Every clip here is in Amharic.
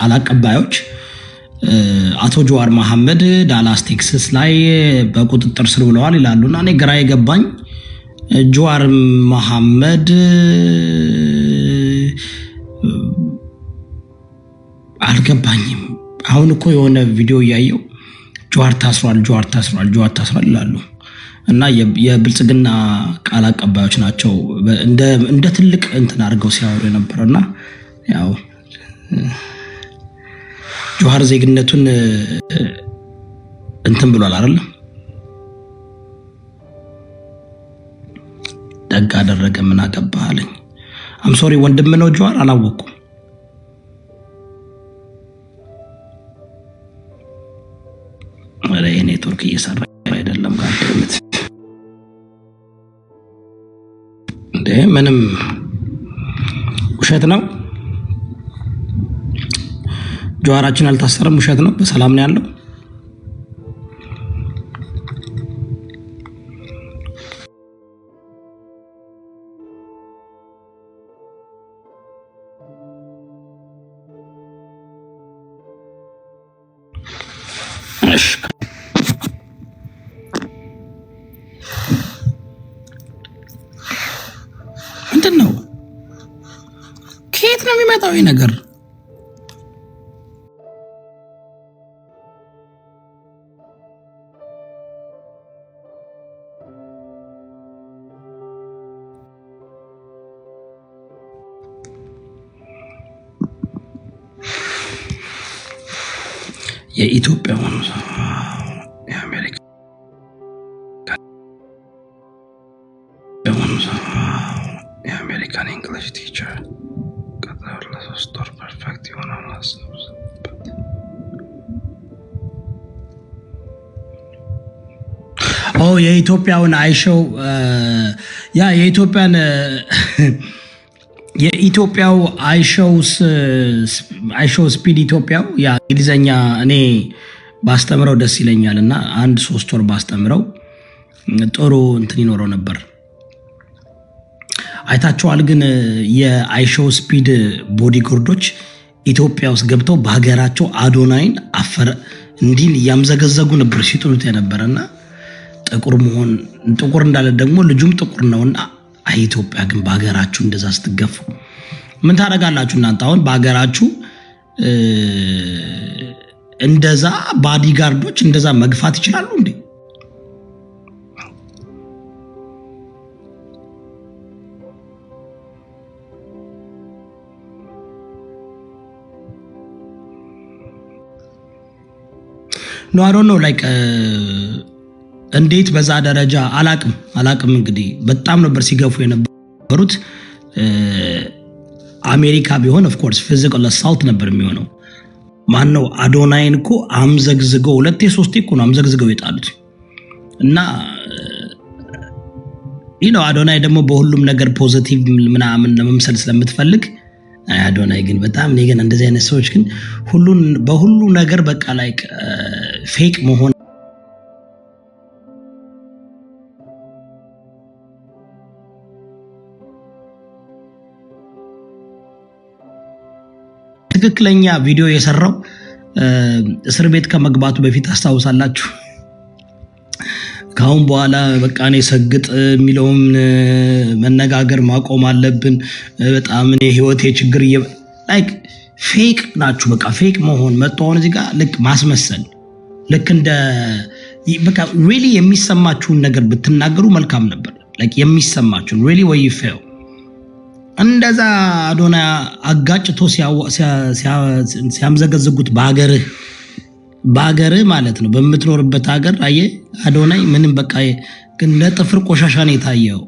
ቃል አቀባዮች አቶ ጀዋር መሐመድ ዳላስ ቴክሳስ ላይ በቁጥጥር ስር ውለዋል ይላሉና እኔ ግራ የገባኝ ጀዋር መሐመድ አልገባኝም። አሁን እኮ የሆነ ቪዲዮ ያየው ጀዋር ታስሯል ይላሉ እና የብልጽግና ቃል አቀባዮች ናቸው እንደ ትልቅ እንትን አድርገው ሲያወሩ የነበረና ያው ጀዋር ዜግነቱን እንትን ብሏል አይደል? ደግ አደረገ ምን አገባህ አለኝ። አም ሶሪ ወንድም ነው ጀዋር አላወኩም። ወሬ ኔትወርክ እየሰራ አይደለም ጋደምት እንዴ ምንም ውሸት ነው። ጀዋራችን አልታሰረም፣ ውሸት ነው። በሰላም ነው ያለው። እሺ እንትን ነው ከየት ነው የሚመጣው ይሄ ነገር? የኢትዮጵያ የአሜሪካን እንግሊሽ ቲቸር ቀጥታ ለሶስት ወር ፐርፌክት ይሆናል አሰብኩት። የኢትዮጵያውን አይሾው የኢትዮጵያው አይሾው ስፒድ ኢትዮጵያው እንግሊዘኛ እኔ ባስተምረው ደስ ይለኛልና 1-3 ወር ባስተምረው ጥሩ እንትን ይኖረው ነበር። አይታችኋል? ግን የአይሾው ስፒድ ቦዲጋርዶች ኢትዮጵያ ውስጥ ገብተው በሀገራቸው አዶናይን አፈረ እንዲል ያምዘገዘጉ ነበር ሲጥሉት የነበረና ጥቁር እንዳለ ደግሞ ልጁም ጥቁር ነውና ኢትዮጵያ ግን በሀገራችሁ እንደዛ ስትገፉ ምን ታደርጋላችሁ እናንተ? አሁን በሀገራችሁ እንደዛ ቦዲጋርዶች እንደዛ መግፋት ይችላሉ እንዴ? ኖ አይ ዶንት ኖ ላይክ እንዴት በዛ ደረጃ አላቅም። እንግዲህ በጣም ነበር ሲገፉ የነበሩት። አሜሪካ ቢሆን ኦፍ ኮርስ ፊዚካል አሳልት ነበር የሚሆነው። ማነው አዶናይን እኮ አምዘግዝገው 2-3 እኮ ነው አምዘግዝገው የጣሉት እና አዶናይ ደግሞ በሁሉም ነገር ፖዚቲቭ ምናምን ለመምሰል ስለምትፈልግ አዶናይ ግን በጣም እኔ ግን እንደዚህ አይነት ሰዎች ግን በሁሉ ነገር በቃ ላይክ ፌክ መሆን ትክክለኛ ቪዲዮ የሰራው እስር ቤት ከመግባቱ በፊት አስታውሳላችሁ። ካሁን በኋላ በቃ እኔ ሰግጥ የሚለውን መነጋገር ማቆም አለብን። በጣም እኔ ህይወቴ ችግር ላይክ ፌክ ናችሁ። በቃ ፌክ መሆን መጣውን እዚህ ጋር ልክ ማስመሰል ልክ እንደ በቃ ሪሊ የሚሰማችሁን ነገር ብትናገሩ መልካም ነበር። ላይክ የሚሰማችሁን ሪሊ ወይ ፌል እንደዛ አዶናይ አጋጭቶ ሲያምዘገዝጉት በአገርህ ማለት ነው በምትኖርበት ሀገር አየህ አዶናይ ምንም በቃ ግን ለጥፍር ቆሻሻ ነው የታየው።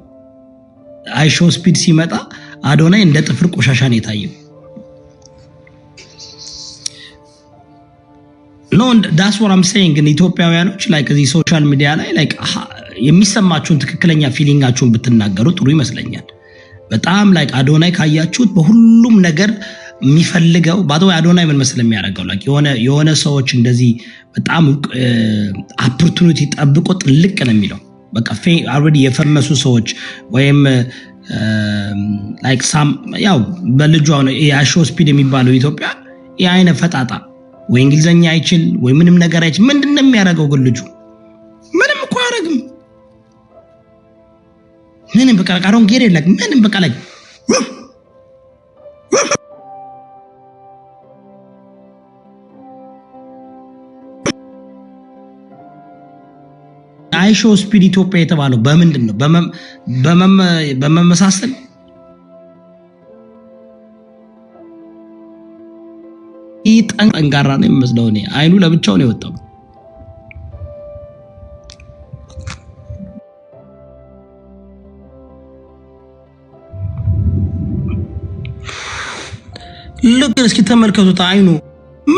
አይሾው ስፒድ ሲመጣ አዶናይ እንደ ጥፍር ቆሻሻ ነው የታየው። ኖ ዳትስ ዋት አም ሴይንግ። ግን ኢትዮጵያውያኖች ላይክ እዚህ ሶሻል ሚዲያ ላይ ላይክ የሚሰማችሁን ትክክለኛ ፊሊንጋችሁን ብትናገሩ ጥሩ ይመስለኛል። በጣም ላይክ አዶናይ ካያችሁት በሁሉም ነገር የሚፈልገው ባዶ አዶናይ ምን መሰለ የሚያደርገው ላይክ የሆነ ሰዎች እንደዚህ በጣም ኦፖርቹኒቲ ጠብቆ ጥልቅ ነው የሚለው በቃ already የፈመሱ ሰዎች ወይም ላይክ ያው በልጁ አይሾው ስፒድ የሚባለው ኢትዮጵያ የአይነ ፈጣጣ ወይ እንግሊዘኛ አይችል ወይ ምንም ነገር አይችል ምንድነው የሚያደርገው ግን ልጁ ምንም እኮ አያረግም ምንም በቃ አሮን ጌር የለም ምንም በቃ ላይ አይሾ ስፒድ ኢትዮጵያ የተባለው በምንድነው በመመሳሰል ጠንጋራ ነው የሚመስለው እኔ አይኑ ለብቻው ነው የወጣው ልክ እስኪ ተመልከቱት አይኑ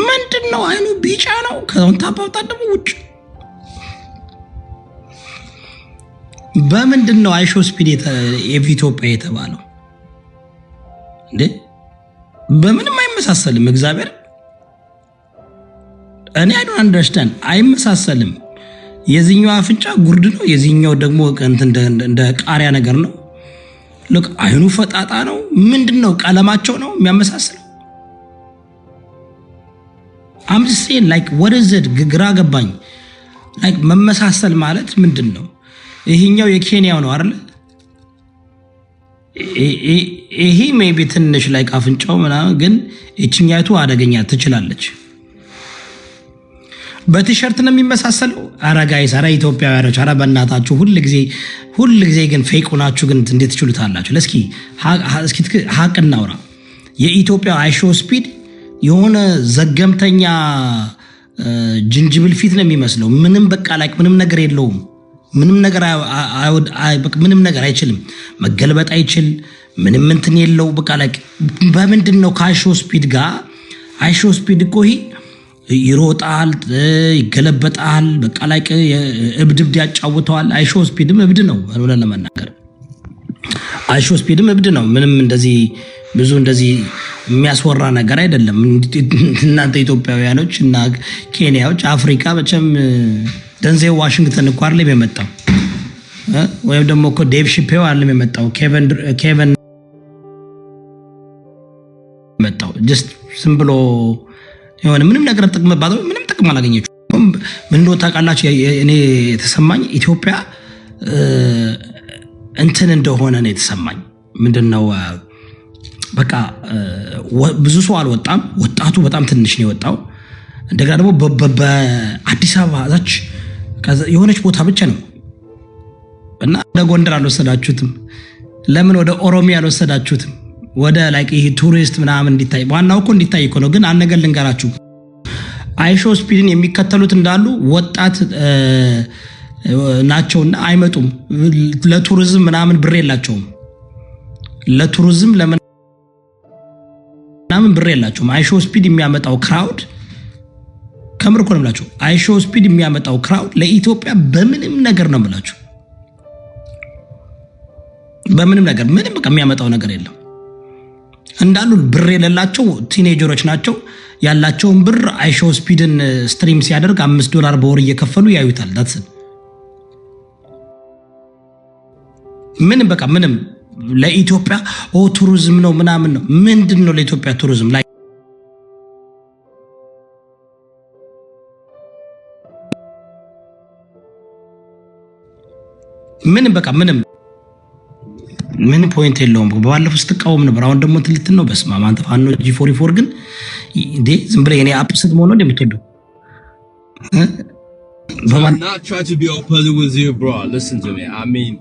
ምንድነው አይኑ ቢጫ ነው ከወንታባው ታደሙ ውጭ በምንድነው አይሾ ስፒድ ኢትዮጵያ የተባለው እንዴ በምንም አይመሳሰልም እግዚአብሔር እኔ I don't understand አይመሳሰልም የዚህኛው አፍንጫ ጉርድ ነው የዚህኛው ደግሞ እንደ ቃሪያ ነገር ነው look አይኑ ፈጣጣ ነው ምንድነው ቀለማቸው ነው የሚያመሳስለው I'm just saying like what is it ግራ ገባኝ like መመሳሰል ማለት ምንድነው ይሄኛው የኬንያው ነው አይደል ይሄ ሜቢ ትንሽ like አፍንጫው ምናምን ግን እቺኛይቱ አደገኛ ትችላለች በቲሸርት ነው የሚመሳሰለው አረ ጋይስ አረ ኢትዮጵያውያኖች አረ በእናታችሁ ሁሉ ጊዜ ግን ፌክ ሆናችሁ ግን እንዴት ትችሉታላችሁ ለስኪ ሀቅ እናውራ የኢትዮጵያ አይሾ ስፒድ የሆነ ዘገምተኛ ጅንጅብል ፊት ነው የሚመስለው ምንም በቃ ላይ ምንም ነገር የለውም ምንም ነገር አይችልም መገልበጥ አይችል ምንም እንትን የለው በቃ ላይ በምንድነው ከአይሾ ስፒድ ጋር አይሾ ስፒድ እኮ ይሮጣል ይገለበጣል በቃ ላይ እብድብድ ያጫውተዋል አይሾ ስፒድም እብድ ነው ወለለ ለማናገር አይሾ ስፒድም እብድ ነው ምንም እንደዚህ ብዙ እንደዚህ የሚያስወራ ነገር አይደለም እናንተ ኢትዮጵያውያኖች እና ኬንያዎች አፍሪካ በቸም ደንዜው ዋሽንግተን እኮ አይደለም የመጣው ወይም ደግሞ እኮ ዴቭ ሺፔው አይደለም የመጣው ኬቨን መጣው just ዝም ብሎ የሆነ ምንም ነገር ጥቅም ባለው ምንም ጥቅም አላገኘችም ምን ነው ታውቃላችሁ እኔ የተሰማኝ ኢትዮጵያ እንትን እንደሆነ ነው የተሰማኝ ምንድነው በቃ ብዙ ሰው አልወጣም ወጣቱ በጣም ትንሽ ነው የወጣው እንደገና ደግሞ በአዲስ አበባ እዛች የሆነች ቦታ ብቻ ነው እና ወደ ጎንደር አልወሰዳችሁትም ለምን ወደ ኦሮሚያ አልወሰዳችሁትም ወደ ላይክ ይሄ ቱሪስት ምናምን እንዲታይ ዋናው እኮ እንዲታይ እኮ ነው ግን አንነገር ልንገራችሁ አይሾ ስፒድን የሚከተሉት እንዳሉ ወጣት ናቸውና አይመጡም ለቱሪዝም ምናምን ብር የላቸውም ለቱሪዝም ለምን ምናምን ብር የላቸውም አይሾ ስፒድ የሚያመጣው ክራውድ ከምር እኮ ነው የምላችሁ አይሾ ስፒድ የሚያመጣው ክራውድ ለኢትዮጵያ በምንም ነገር ነው የምላችሁ በምንም ነገር ምንም በቃ የሚያመጣው ነገር የለም እንዳሉ ብር የሌላቸው ቲኔጀሮች ናቸው ያላቸውን ብር አይሾ ስፒድን ስትሪም ሲያደርግ $5 በወር እየከፈሉ ያዩታል that's ምንም በቃ ምንም ለኢትዮጵያ ቱሪዝም ነው ምናምን ነው ምንድነው ለኢትዮጵያ ቱሪዝም ላይ ምንም በቃ ምንም ፖይንት የለውም ባለፈው ስትቃወም ነበር አሁን ደግሞ ትልት ነው በስማ ማንተ ፋኖ G44 ግን እንዴ ዝም ብለ የኔ አፕስት ሆኖ እንደምትወደው I'm not trying to be opposite with you bro listen to me I mean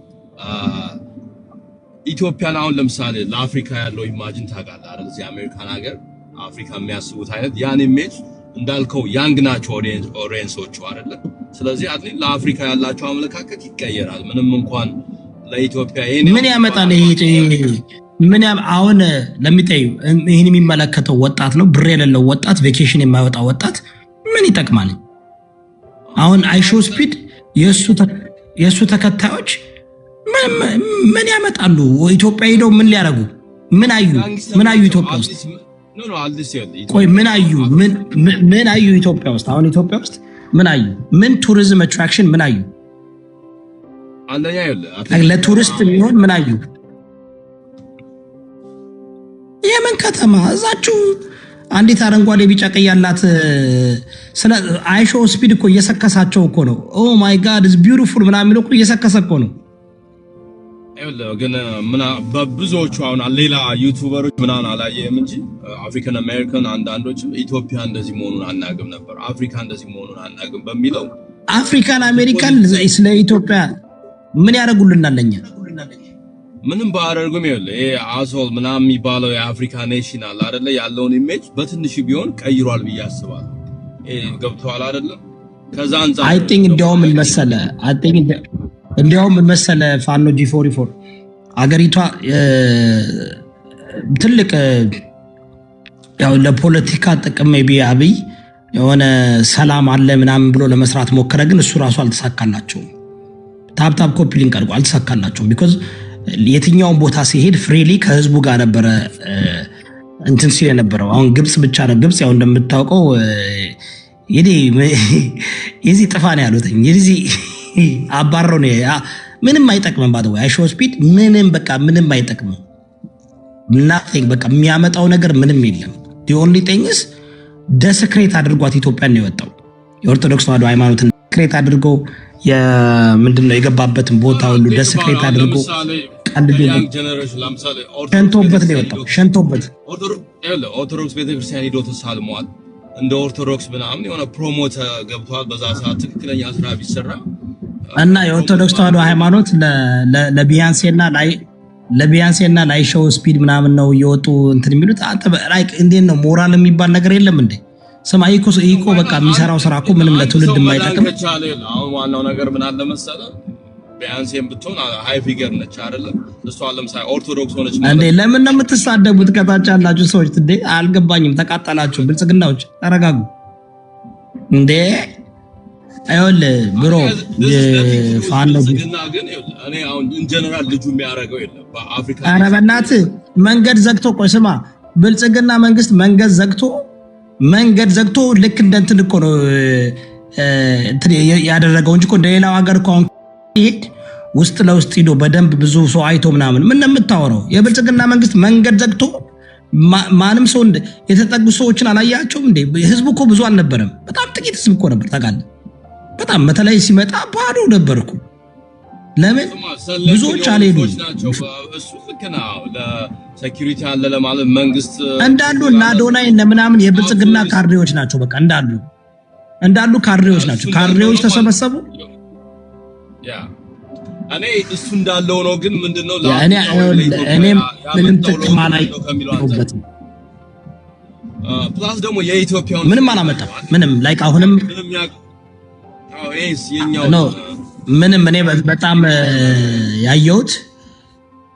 ኢትዮጵያን አሁን ለምሳሌ ለአፍሪካ ያለው ኢማጂን ታውቃለህ አይደል እዚህ አሜሪካን ሀገር አፍሪካ የሚያስቡት አይነት ያን ኢሜጅ እንዳልከው ያንግ ናቸው ኦዲየንሶቹ አይደል ስለዚህ አትሊስት ለአፍሪካ ያላቸው አመለካከት ይቀየራል ምንም እንኳን ለኢትዮጵያ ምን ያመጣል ምን አሁን ለሚጠይ ይሄን የሚመለከተው ወጣት ነው ብር የሌለው ወጣት ቬኬሽን የማይወጣ ወጣት ምን ይጠቅማል አሁን አይሾ ስፒድ የሱ ተከታዮች ምን ያመጣሉ ኢትዮጵያ ሄደው ምን ሊያረጉ ምን አዩ ኢትዮጵያ ውስጥ ቆይ ምን አዩ ኢትዮጵያ ውስጥ አሁን ኢትዮጵያ ውስጥ ምን አዩ ምን ቱሪዝም አትራክሽን ምን አዩ አንደኛ ለቱሪስት የሚሆን ምን አዩ የምን ከተማ እዛችሁ አንዲት አረንጓዴ ቢጫ ቀይ ያላት ስለ አይሾ ስፒድ እኮ እየሰከሳቸው እኮ ነው። ኦ ማይ ጋድ ኢዝ ቢዩቲፉል ምናምን የሚለው እኮ እየሰከሰ እኮ ነው። ግን በብዙዎቹ አሁን ሌላ ዩቲዩበሮች ምናምን አላየህም እንጂ አፍሪካን አሜሪካን አንዳንዶችም ኢትዮጵያ እንደዚህ መሆኑን አናውቅም ነበር፣ አፍሪካ እንደዚህ መሆኑን አናውቅም በሚለው አፍሪካን አሜሪካን ስለ ኢትዮጵያ ምን ያደርጉልናል? ለኛ ምንም ባያደርጉም ይኸውልህ ይሄ አሶል ምናምን የሚባለው የአፍሪካ ኔሽን አለ አይደለ? ያለውን ኢሜጅ በትንሽ ቢሆን ቀይሯል ብዬ አስባለሁ። ይሄ ገብቶሃል አይደለ? ከዛ አንፃር አይ ቲንክ እንዲያውም ምን መሰለ ፋኖ G44 አገሪቷ ትልቅ ያው ለፖለቲካ ጥቅም ሜቢ አብይ የሆነ ሰላም አለ ምናምን ብሎ ለመስራት ሞከረ፣ ግን እሱ ራሱ አልተሳካላቸውም። ታፕ ኮፒ ሊንክ አድርጎ አልተሳካላቸውም። ቢኮዝ የትኛውን ቦታ ሲሄድ ፍሪሊ ከህዝቡ ጋር ነበረ እንትን ሲል የነበረው። አሁን ግብጽ ብቻ ነው። ግብጽ ያው እንደምታውቀው የዚህ ጥፋ ነው ያሉት የዚህ አባረው ነው። ምንም አይጠቅምም። ባዶ አይሾ ስፒድ ምንም አይጠቅምም። ናቲንግ በቃ የሚያመጣው ነገር ምንም የለም። the only thing is ደስክሬት አድርጓት ኢትዮጵያን ነው የወጣው። የኦርቶዶክስ ተዋሕዶ ሃይማኖትን ክሬት አድርጎ ምንድነው የገባበትን ቦታ ሁሉ ደስክሬት አድርጎ ሸንቶበት ነው የወጣው። ሸንቶበት ኦርቶዶክስ ቤተክርስቲያን ሄዶ ተሳልሟል። እንደ ኦርቶዶክስ ምናምን የሆነ ፕሮሞት ገብቷል። በዛ ሰዓት ትክክለኛ ስራ ቢሰራ እና የኦርቶዶክስ ተዋሕዶ ሃይማኖት ለቢያንሴና ላይሾው ስፒድ ምናምን ነው እየወጡ እንትን የሚሉት። አንተ ላይክ እንዴት ነው ሞራል የሚባል ነገር የለም እንዴ? ስማ ኢኮ በቃ የሚሰራው ስራ እኮ ምንም ለትውልድ የማይጠቅም። አሁን ዋናው ነገር ምን አለ መሰለህ፣ ቢያንሴም ብትሆን ሃይ ፊገር ነች አይደለ? እሷ ለምሳሌ ኦርቶዶክስ ሆነች ማለት እንዴ? ለምን ነው የምትሳደቡት? ከታች ያላችሁ ሰዎች እንዴ አልገባኝም። ተቃጠላችሁ ብልጽግናዎች፣ ተረጋጉ እንዴ። አይወል ብሮ ፋኖ ግን እኔ አሁን ኢን ጀነራል ልጁ የሚያደርገው የለም በአፍሪካ። ኧረ በእናትህ መንገድ ዘግቶ ቆይ ስማ፣ ብልጽግና መንግስት መንገድ ዘግቶ ልክ እንደ እንትን እኮ ነው እንትን ያደረገው እንጂ እኮ እንደሌላው ሀገር እኮ አሁን ይሄድ ውስጥ ለውስጥ ሄዶ በደንብ ብዙ ሰው አይቶ ምናምን ምን የምታወራው? የብልጽግና መንግስት መንገድ ዘግቶ ማንም ሰው የተጠጉ ሰዎችን አላያቸውም እንዴ? ህዝቡ እኮ ብዙ አልነበረም። በጣም ጥቂት ህዝብ እኮ ነበር ታውቃለህ። በጣም በተለይ ሲመጣ ባዶ ነበርኩ። ለምን ብዙዎች አልሄዱም? እሱ ልክ ነው። ለሴኩሪቲ አለ ለማለት መንግስት እንዳሉ እና አዶናይ እና ምናምን የብልጽግና ካድሬዎች ናቸው። በቃ እንዳሉ ካድሬዎች ናቸው። ካድሬዎች ተሰበሰቡ። እኔ እሱ እንዳለው ነው። ግን ምንድነው እኔ ምንም ጥቅም አላየሁበትም። ፕላስ ደግሞ የኢትዮጵያው ምንም አላመጣም። ምንም ላይክ አሁንም ምንም እኔ በጣም ያየሁት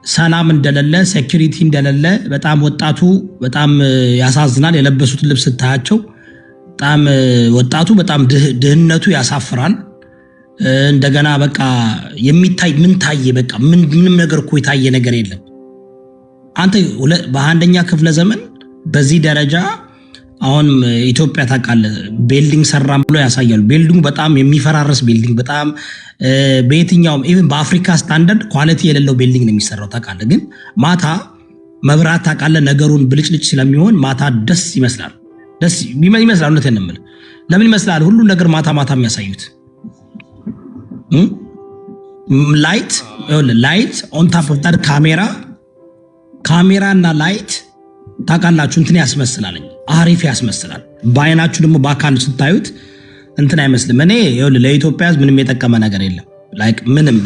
ሰላም እንደሌለ፣ ሴኩሪቲ እንደሌለ በጣም ወጣቱ በጣም ያሳዝናል። የለበሱት ልብስ ታያቸው በጣም ወጣቱ በጣም ድህነቱ ያሳፍራል። እንደገና በቃ የሚታይ ምን ታየ? በቃ ምንም ነገር እኮ የታየ ነገር የለም። አንተ በአንደኛ ክፍለ ዘመን በዚህ ደረጃ አሁን ኢትዮጵያ ታውቃለህ ቢልዲንግ ሰራም ብሎ ያሳያሉ። ቢልዲንግ በጣም የሚፈራረስ ቢልዲንግ በጣም በየትኛውም ኢቭን በአፍሪካ ስታንዳርድ ኳሊቲ የሌለው ቢልዲንግ ነው የሚሰራው ታውቃለህ። ግን ማታ መብራት ታውቃለህ ነገሩን ብልጭልጭ ስለሚሆን ማታ ደስ ይመስላል። እውነቴን ነው የምልህ። ለምን ይመስላል? ሁሉ ነገር ማታ የሚያሳዩት ላይት ኦን ታፕ ኦፍ ዳት ካሜራ እና ላይት ታውቃላችሁ እንትን ያስመስላል፣ አሪፍ ያስመስላል። በአይናችሁ ደግሞ በአካል ስታዩት እንትን አይመስልም። እኔ ለኢትዮጵያ ሕዝብ ምንም የጠቀመ ነገር የለም። ላይክ ምንም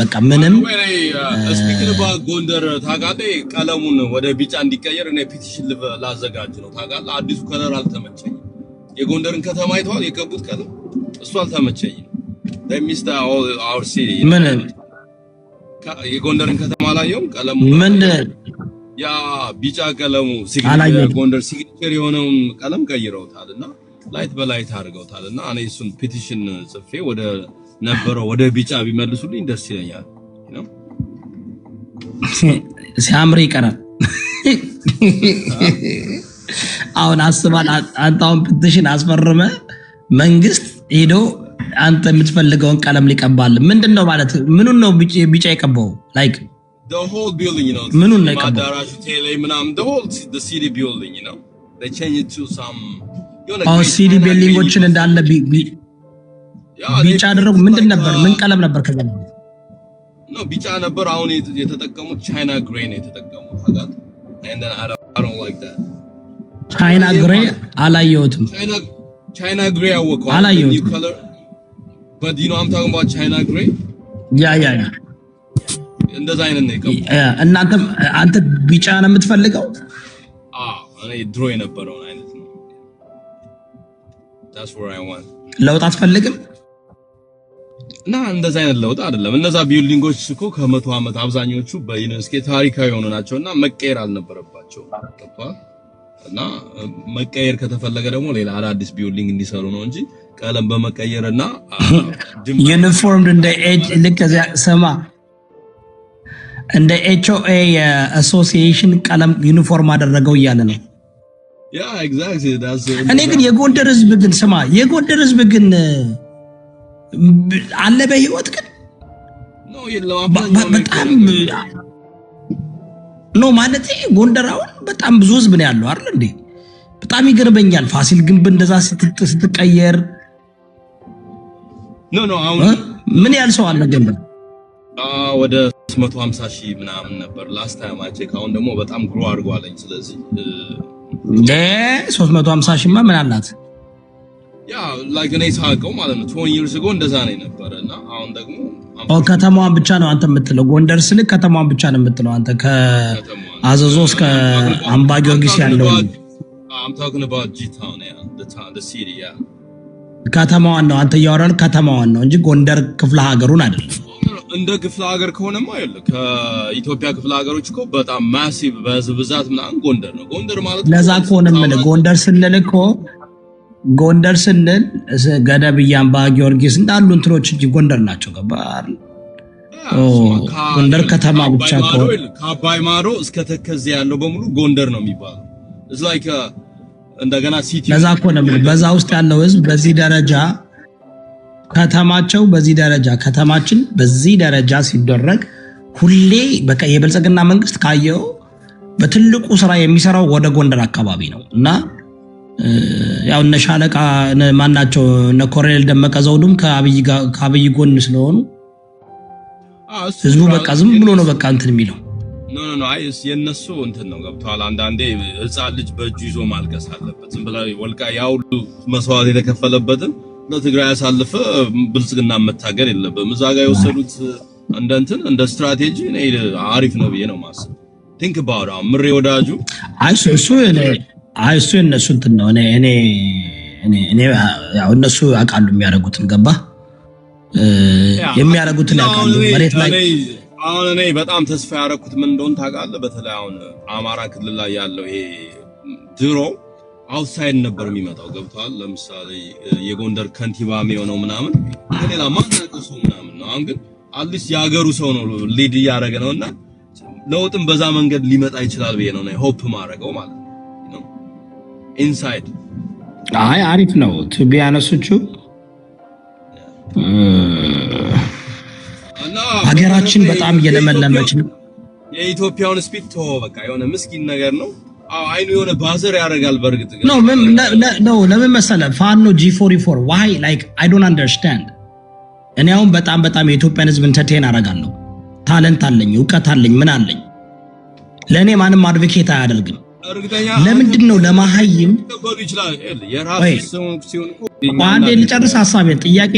ስፒኪንግ አባውት ጎንደር ታውቃለህ፣ ቀለሙን ወደ ቢጫ እንዲቀየር እኔ ፒቲሽን ላዘጋጅ ነው ታውቃለህ። አዲሱ ከለር አልተመቸኝም። የጎንደርን ከተማ አይተዋል? የቀቡት ቀለም እሱ አልተመቸኝም። ሚስታ አወር ሲቲ የጎንደርን ከተማ አላየሁም። ቀለሙ ያ ቢጫ ቀለሙ ጎንደር ሲግኔቸር የሆነውን ቀለም ቀይረውታልና ላይት በላይት አድርገውታልና እኔ እሱን ፒቲሽን ጽፌ ወደ ነበረው ወደ ቢጫ ቢመልሱልኝ ደስ ይለኛል። ሲያምር ይቀራል። አሁን አስባል አንተውን ፒቲሽን አስፈርመ መንግስት ሄዶ አንተ የምትፈልገውን ቀለም ሊቀባል ምንድነው ማለት ምኑን ነው ቢጫ የቀባው? ላይክ the whole building, you know, ምኑን ነው የቀባው? ማዳራሹ ቴሌ ምናምን the whole the city building, you know, they change it to some ሲዲ ቢልዲንጎችን እንዳለ ቢጫ አደረጉ። ምንድን ነበር? ምን ቀለም ነበር? ከዛ ነው ቢጫ ነበር። አሁን የተጠቀሙት ቻይና ግሬ ነው የተጠቀሙት ታውቃለህ። and then I don't like that ቻይና ግሬ አላየሁትም። ቻይና ግሬ አወቀው new color but you know I'm talking about China gray ያ እንደዛ አይነት ነው ይቀም አንተ ቢጫ ነው የምትፈልገው? እኔ ድሮ የነበረው አይነት ነው። that's where I want ለውጥ አትፈልግም? እና እንደዛ አይነት ለውጥ አይደለም። እነዛ ቢልዲንጎች እኮ ከመቶ ዓመት አብዛኞቹ በዩኔስኮ ታሪካዊ የሆኑ ናቸውና መቀየር አልነበረባቸውም። እና መቀየር ከተፈለገ ደግሞ ሌላ አዳዲስ ቢልዲንግ እንዲሰሩ ነው እንጂ ቀለም በመቀየርና ዩኒፎርም እንደ ኤጅ ለከዛ ሰማ እንደ ኤችኦኤ አሶሲዬሽን ቀለም ዩኒፎርም አደረገው እያለ ነው። ያ ኤግዛክትሊ ዳስ እኔ ግን የጎንደር ህዝብ ግን ስማ የጎንደር ህዝብ ግን አለ በህይወት ግን ነው የለም በጣም ነው ማለት ጎንደር አሁን በጣም ብዙ ህዝብ ነው ያለው አይደል እንዴ? በጣም ይገርመኛል። ፋሲል ግንብ እንደዛ ስትቀየር ነው አሁን ምን ያህል ሰው አለ ጎንደር? ወደ 350,000 ምናምን ነበር ላስት ታይም አይ ቼክ። አሁን ደግሞ በጣም ግሮ አድርጓለኝ። ስለዚህ 350,000 ምን አላት? ያ ላይክ እኔ ሳውቀው ማለት ነው 20 years ago እንደዛ ነው የነበረና አሁን ደግሞ ከተማዋን ብቻ ነው አንተ የምትለው። ጎንደር ስልክ ከተማዋን ብቻ ነው የምትለው አንተ ከአዘዞ እስከ አምባ ጊዮርጊስ ያለው I'm talking about G-Town the city ከተማዋን ነው አንተ እያወራህ ከተማዋን ነው እንጂ ጎንደር ክፍለ ሀገሩን አይደለም። እንደ ክፍለ ሀገር ከሆነማ አይደል ከኢትዮጵያ ክፍለ ሀገሮች እኮ በጣም ማሲቭ በህዝብ ብዛት ምናምን ጎንደር ነው። ጎንደር ማለት ለዛ ከሆነ ማለት ጎንደር ስንል እኮ ጎንደር ስንል ገደብያ አምባ ጊዮርጊስ እንዳሉ እንትኖች እንጂ ጎንደር ናቸው። ገባህ? ጎንደር ከተማ ብቻ ከአባይ ማዶ እስከ ተከዜ ያለው በሙሉ ጎንደር ነው የሚባለው። it's like እንደገና ሲቲ ለዛ ከሆነ በዛ ውስጥ ያለው ህዝብ በዚህ ደረጃ ከተማቸው በዚህ ደረጃ ከተማችን በዚህ ደረጃ ሲደረግ ሁሌ በቃ የብልጽግና መንግስት ካየው በትልቁ ስራ የሚሰራው ወደ ጎንደር አካባቢ ነው እና ያው እነ ሻለቃ ማናቸው እነ ኮሎኔል ደመቀ ዘውዱም ከአብይ ጎን ስለሆኑ ህዝቡ በቃ ዝም ብሎ ነው በቃ እንትን የሚለው ኖ አይስ የነሱ እንትን ነው ገብቷል። አንዳንዴ ህፃን ልጅ በእጁ ይዞ ማልቀስ አለበት። ዝም ብላ ወልቃ ያው መስዋዕት የተከፈለበትን ለትግራይ ያሳልፈ ብልጽግና መታገል የለበትም። እዛ ጋር የወሰዱት እንደ ስትራቴጂ አሪፍ ነው ብዬ ነው ማስብ። ቲንክ አባውት ምሬ ወዳጁ እሱ እነሱ እንትን ነው እኔ ያው እነሱ ያውቃሉ የሚያደርጉትን ገባ የሚያደርጉትን ያውቃሉ መሬት ላይ አሁን እኔ በጣም ተስፋ ያደረኩት ምን እንደሆነ ታውቃለህ? በተለይ አሁን አማራ ክልል ላይ ያለው ይሄ ድሮ አውትሳይድ ነበር የሚመጣው ገብቷል። ለምሳሌ የጎንደር ከንቲባ የሚሆነው ምናምን ከሌላ ማንኛውም ሰው ምናምን ነው። አሁን ግን አትሊስት የሀገሩ ሰው ነው ሊድ እያደረገ ነውና ለውጥም በዛ መንገድ ሊመጣ ይችላል ብዬ ነው ሆፕ ማድረገው ማለት ነው። ኢንሳይድ አሪፍ ነው ቱ ቢ አነሱቹ ሀገራችን በጣም እየለመለመች ነው። የኢትዮጵያውን ስፒድ ተወው በቃ የሆነ ምስኪን ነገር ነው። አይኑ የሆነ ባዘር ያደርጋል። በርግጥ ነው ለምን መሰለህ ፋኖ G44 why like I don't understand። እኔ አሁን በጣም የኢትዮጵያን ህዝብ ኢንተርቴን አደርጋለሁ። ታለንት አለኝ፣ እውቀት አለኝ፣ ምን አለኝ። ለኔ ማንም አድቮኬት አያደርግም። ለምንድን ነው ለማሃይም ተበሉ ይችላል የራሱ ሲሆን እኮ አንዴ ልጨርስ ሐሳቤን ጥያቄ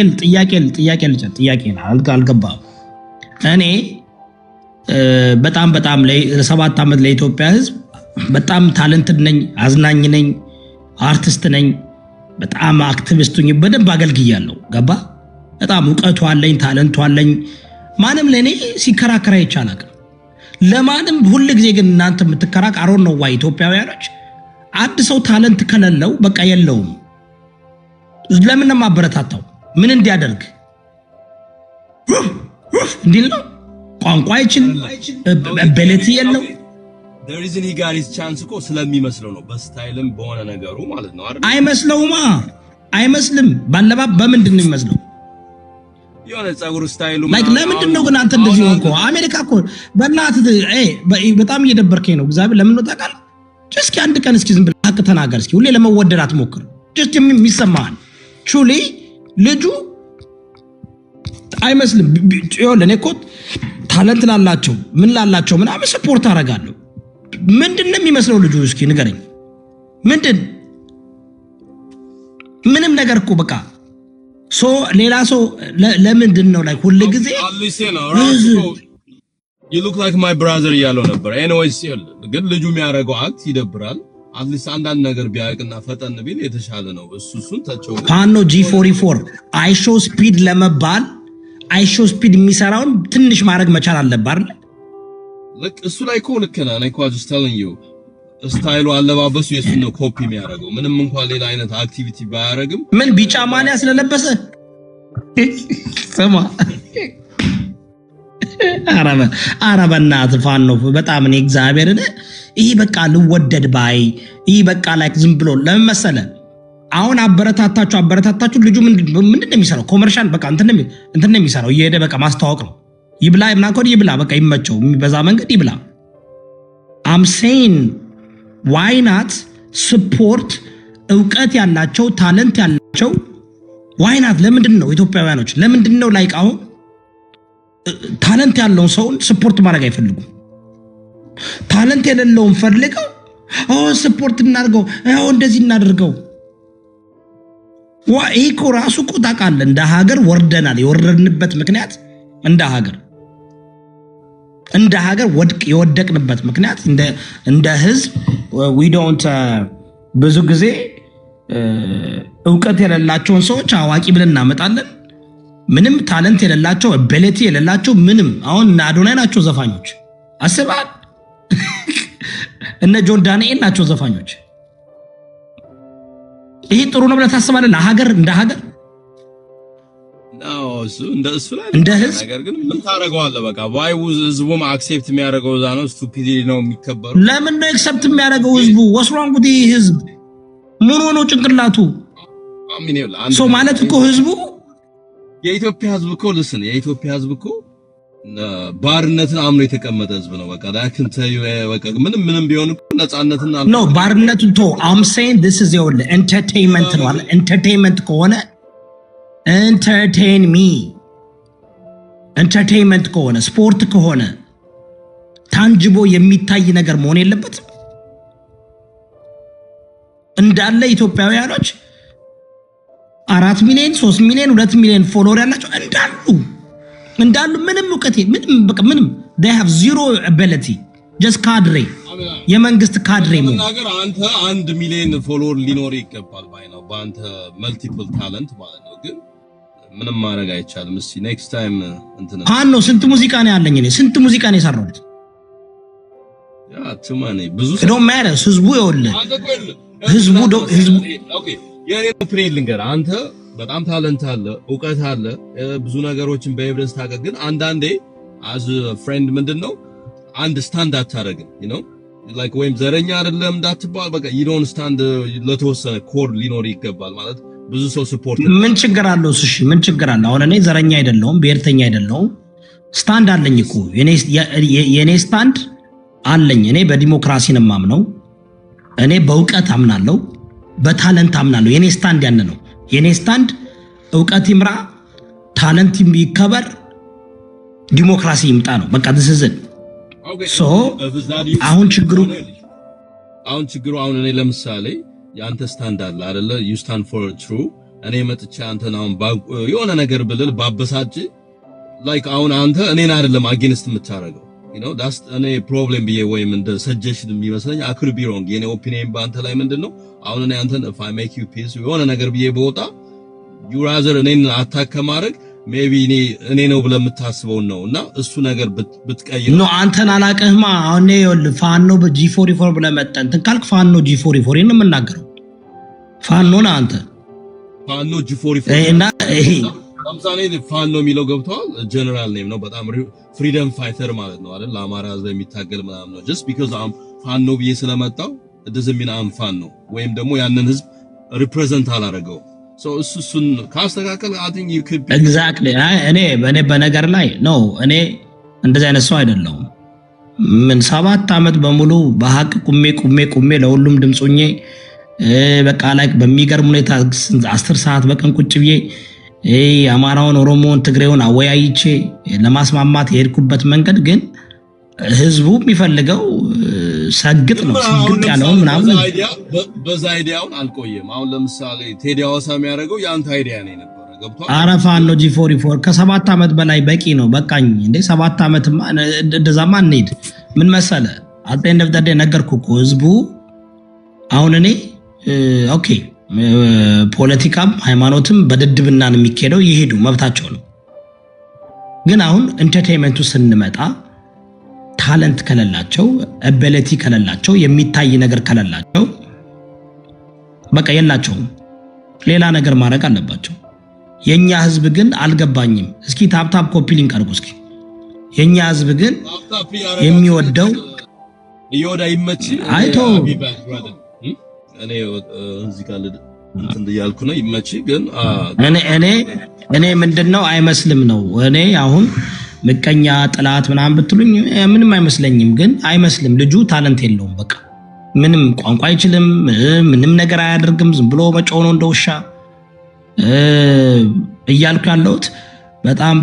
አልገባም። እኔ በጣም ለ7 ዓመት ለኢትዮጵያ ህዝብ በጣም ታለንትድ ነኝ፣ አዝናኝ ነኝ፣ አርቲስት ነኝ፣ በጣም አክቲቪስት ነኝ፣ በደንብ አገልግያለሁ። ገባ? በጣም እውቀቱ አለኝ፣ ታለንቱ አለኝ። ማንም ለኔ ሲከራከራ ይቻላል። ለማንም ሁሉ ጊዜ ግን እናንተ የምትከራከሩ ነው ወይ ኢትዮጵያውያኖች? አንድ ሰው ታለንት ከሌለው በቃ የለውም። ለምን ነው ማበረታታው? ምን እንዲያደርግ እንዲል ነው? ቋንቋ አይችልም፣ አቢሊቲ የለው። the reason he got his chance እኮ ስለሚመስለው ነው። በስታይልም በሆነ ነገሩ ማለት ነው አይደል? አይመስልም። ባለባብ በምንድን ነው የሚመስለው? የሆነ ጸጉር ስታይሉ ማለት ለምንድን ነው ግን አንተ እንደዚህ ሆንኩ? አሜሪካ እኮ በእናትህ በጣም እየደበርከኝ ነው። እግዚአብሔር ለምን ነው ታውቃለህ? እስኪ አንድ ቀን እስኪ ዝም ብለህ ሀቅ ተናገር እስኪ። ሁሌ ለመወደድ አትሞክር። ጀስት የሚሰማህን ቹሊ ልጁ አይመስልም። እኔ እኮ ታለንት ላላቸው ምን ላላቸው ምናምን ሰፖርት አደርጋለሁ። ምንድነው የሚመስለው ልጁ? እስኪ ንገረኝ። ምንም ነገር እኮ በቃ ሌላ ሰው ለምንድን ነው ላይ ሁሉ ጊዜ you look like my brother እያለው ነበር። anyways ግን ልጁ የሚያደርገው አክት ይደብራል። አትሊስት አንዳንድ ነገር ቢያውቅና ፈጠን ቢል የተሻለ ነው። እሱን ተጨው ፋኖ G44 አይሾ ስፒድ ለመባል አይሾ ስፒድ የሚሰራውን ትንሽ ማድረግ መቻል አለበት አይደል? እሱ ላይ እኮ ልክ ነህ። እኔ እኮ just telling you ስታይሉ አለባበሱ የሱን ነው ኮፒ የሚያደርገው። ምንም እንኳን ሌላ አይነት አክቲቪቲ ባያደርግም ምን ቢጫ ማሊያ ስለለበሰ ሰማ አረበናት ፋኖ በጣም እኔ እግዚአብሔርን ይሄ በቃ ልወደድ ባይ ይሄ በቃ ላይክ ዝም ብሎ ለምን መሰለ አሁን አበረታታችሁ ልጁ ምንድነው የሚሰራው? ኮመርሻል በቃ እንትን ነው የሚሰራው። እየሄደ በቃ ማስተዋወቅ ነው። ይብላ ምናምን ይብላ በቃ ይመቸው በዛ መንገድ ይብላ። I'm saying why not support እውቀት ያላቸው ታለንት ያላቸው why not? ለምንድነው ኢትዮጵያውያኖች ለምንድነው ላይክ አሁን ታለንት ያለውን ሰው ሰፖርት ማድረግ አይፈልጉም? ታለንት የሌለውን ፈልገው ሰፖርት እናድርገው እንደዚህ እናድርገው። ኢኮ ራሱ እኮ ታውቃለህ እንደ ሀገር ወርደናል። የወረድንበት ምክንያት እንደ ሀገር የወደቅንበት ምክንያት እንደ ህዝብ we don't ብዙ ጊዜ እውቀት የሌላቸውን ሰዎች አዋቂ ብለን እናመጣለን። ምንም ታለንት የሌላቸው አቢሊቲ የሌላቸው ምንም አሁን አዶናይ ናቸው ዘፋኞች። አስባል እነ ጆን ዳንኤል ናቸው ዘፋኞች። ይሄ ጥሩ ነው ብለህ ታስባለህ? ለሀገር እንደ ሀገር ነው እሱ ላይ ነገር ግን ምን ታረጋዋለህ? በቃ ህዝቡም አክሴፕት የሚያደርገው እዛ ነው። ስቱፒዲቲ ነው የሚከበሩ። ለምን ነው አክሴፕት የሚያደርገው ህዝቡ? ወስሯን ጉዲ ህዝብ ምን ሆኖ ጭንቅላቱ ሰው ማለት እኮ ህዝቡ የኢትዮጵያ ህዝብ እኮ የኢትዮጵያ ህዝብ እኮ ባርነትን አምኖ የተቀመጠ ህዝብ ነው። በቃ በቃ ምንም ቢሆን እኮ ነፃነትን ነው ባርነቱን I'm saying this is your entertainment ነው አይደል? entertainment ከሆነ entertain me entertainment ከሆነ ስፖርት ከሆነ ታንጅቦ የሚታይ ነገር መሆን የለበትም። እንዳለ ኢትዮጵያውያኖች 4 ሚሊዮን 3 ሚሊዮን 2 ሚሊዮን ፎሎወር ያላቸው እንዳሉ ምንም እውቀት ምንም they have zero ability just ካድሬ የመንግስት ካድሬ ነው ነገር። አንተ 1 ሚሊዮን ፎሎወር ሊኖር ይገባል ባይ ነው በአንተ መልቲፕል ታለንት ማለት ነው። ግን ምንም ማድረግ አይቻልም። እስቲ ኔክስት ታይም እንትን ነው ስንት ሙዚቃ ነው ያለኝ እኔ ስንት ሙዚቃ ነው የሰራሁት? ትማኔ ብዙ don't matter ህዝቡ ህዝቡ ኦኬ የኔ ኦፒኒየን ልንገር። አንተ በጣም ታለንት አለ እውቀት አለ ብዙ ነገሮችን በኤቪደንስ ታውቃለህ። ግን አንዳንዴ as a friend ምንድነው አንድ ስታንድ አታረግም you know like ወይም ዘረኛ አይደለም እንዳትባል በቃ you don't stand ለተወሰነ ኮድ ሊኖር ይገባል ማለት ብዙ ሰው ሰፖርት ምን ችግር አለው? እሺ ምን ችግር አለው? አሁን እኔ ዘረኛ አይደለሁም ብሔርተኛ አይደለሁም። ስታንድ አለኝ እኮ የኔ ስታንድ አለኝ። እኔ በዲሞክራሲ ነው የማምነው። እኔ በእውቀት አምናለሁ፣ በታለንት አምናለሁ። የኔ ስታንድ ያን ነው። የኔ ስታንድ እውቀት ይምራ፣ ታለንት ይከበር፣ ዲሞክራሲ ይምጣ ነው። በቃ ተሰዘን አሁን ችግሩ አሁን እኔ ለምሳሌ ያንተ ስታንድ አለ አይደለ? you stand for true እኔ መጥቼ አንተን አሁን የሆነ ነገር ብልል ባበሳጭ like አሁን አንተ እኔን አይደለም አጌንስት የምታረገው you know that's እኔ ፕሮብሌም ብዬ ወይም እንደ ሰጀሽን የሚመስለኝ I could be wrong የኔ ኦፒኒየን በአንተ ላይ ምንድነው አሁን እኔ አንተን if I make you peace የሆነ ነገር ብዬ በወጣ you rather እኔን አታክ ከማድረግ maybe እኔ ነው ብለህ የምታስበው ነውና እሱ ነገር ብትቀይር ነው። አንተን አላቀህማ አሁን ፋኖ በG44 ብለህ መጣ እንትን ካልክ ፋኖ G44 ነው የምናገረው። ፋኖ ነው አንተ ፋኖ G44 እና ለምሳሌ ፋኖ የሚለው ገብቷል ጀነራል ኔም ነው። በጣም ፍሪደም ፋይተር ማለት ነው አይደል? ለአማራ ህዝብ የሚታገል ምናምን ነው። just because I'm ፋኖ ብዬ ስለመጣው it doesn't mean I'm ፋኖ ወይም ደግሞ ያንን ህዝብ ሪፕሬዘንት አላረገው። so እሱን ካስተካከለ I think you could exactly እኔ በነገር ላይ ነው እኔ እንደዚህ አይነት ሰው አይደለሁም። ምን 7 ዓመት በሙሉ በሐቅ ቁሜ ለሁሉም ድምጹኜ በቃ ላይ በሚገርም ሁኔታ 10 ሰዓት በቀን ቁጭ ብዬ አማራውን፣ ኦሮሞውን፣ ትግሬውን አወያይቼ ለማስማማት የሄድኩበት መንገድ ግን ህዝቡ የሚፈልገው ሰግጥ ነው። ሰግጥ ያለውን ምናምን በዛ አይዲያውን አልቆየም። አሁን ለምሳሌ ቴዲ አዋሳ የሚያደርገው ያንተ አይዲያ ነው ነበር። ገብቷል። አረፋን ነው G44 ከ7 ዓመት በላይ በቂ ነው። በቃኝ እንዴ 7 ዓመት እንደዛማ እንሂድ። ምን መሰለ አጤ እንደፍተደ ነገርኩ እኮ ህዝቡ አሁን እኔ ኦኬ ፖለቲካም ሃይማኖትም በድድብና ነው የሚካሄደው፣ ይሄዱ መብታቸው ነው። ግን አሁን ኢንተርቴይንመንቱ ስንመጣ ታለንት ከሌላቸው አቢሊቲ ከሌላቸው የሚታይ ነገር ከሌላቸው በቃ የላቸውም። ሌላ ነገር ማድረግ አለባቸው። የኛ ህዝብ ግን አልገባኝም። እስኪ ታፕ ኮፒ ሊንክ አድርጉ እስኪ። የኛ ህዝብ ግን የሚወደው ይወዳ ይመች አይቶ እኔ እዚህ ጋር እንትን ያልኩ ነው ይመች ግን እኔ ምንድነው አይመስልም ነው። እኔ አሁን ምቀኛ ጥላት ምናምን ብትሉኝ ምንም አይመስለኝም። ግን አይመስልም ልጁ ታለንት የለውም። በቃ ምንም ቋንቋ አይችልም፣ ምንም ነገር አያደርግም። ዝም ብሎ መጮህ ነው እንደውሻ እያልኩ ያለሁት። በጣም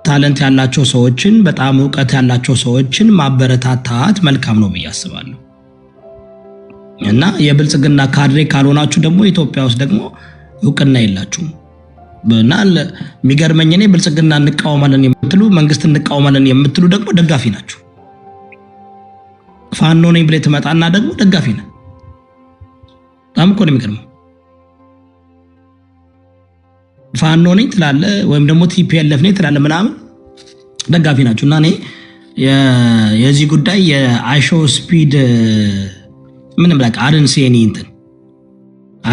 ታለንት ያላቸው ሰዎችን፣ በጣም ዕውቀት ያላቸው ሰዎችን ማበረታታት መልካም ነው ብዬ አስባለሁ። እና የብልጽግና ካድሬ ካልሆናችሁ ደግሞ ኢትዮጵያ ውስጥ ደግሞ ዕውቅና የላችሁም። እና የሚገርመኝ እኔ ብልጽግና እንቃወማለን የምትሉ መንግስት እንቃወማለን የምትሉ ደግሞ ደጋፊ ናችሁ። ፋኖ ነኝ ብለህ ትመጣና ደግሞ ደጋፊ ነህ። በጣም እኮ ነው የሚገርመው። ፋኖ ነኝ ትላለህ ወይም ደግሞ TPLF ነኝ ትላለህ ምናምን ደጋፊ ናችሁ። እና እኔ የዚህ ጉዳይ የአይሾ ስፒድ ምንም በቃ I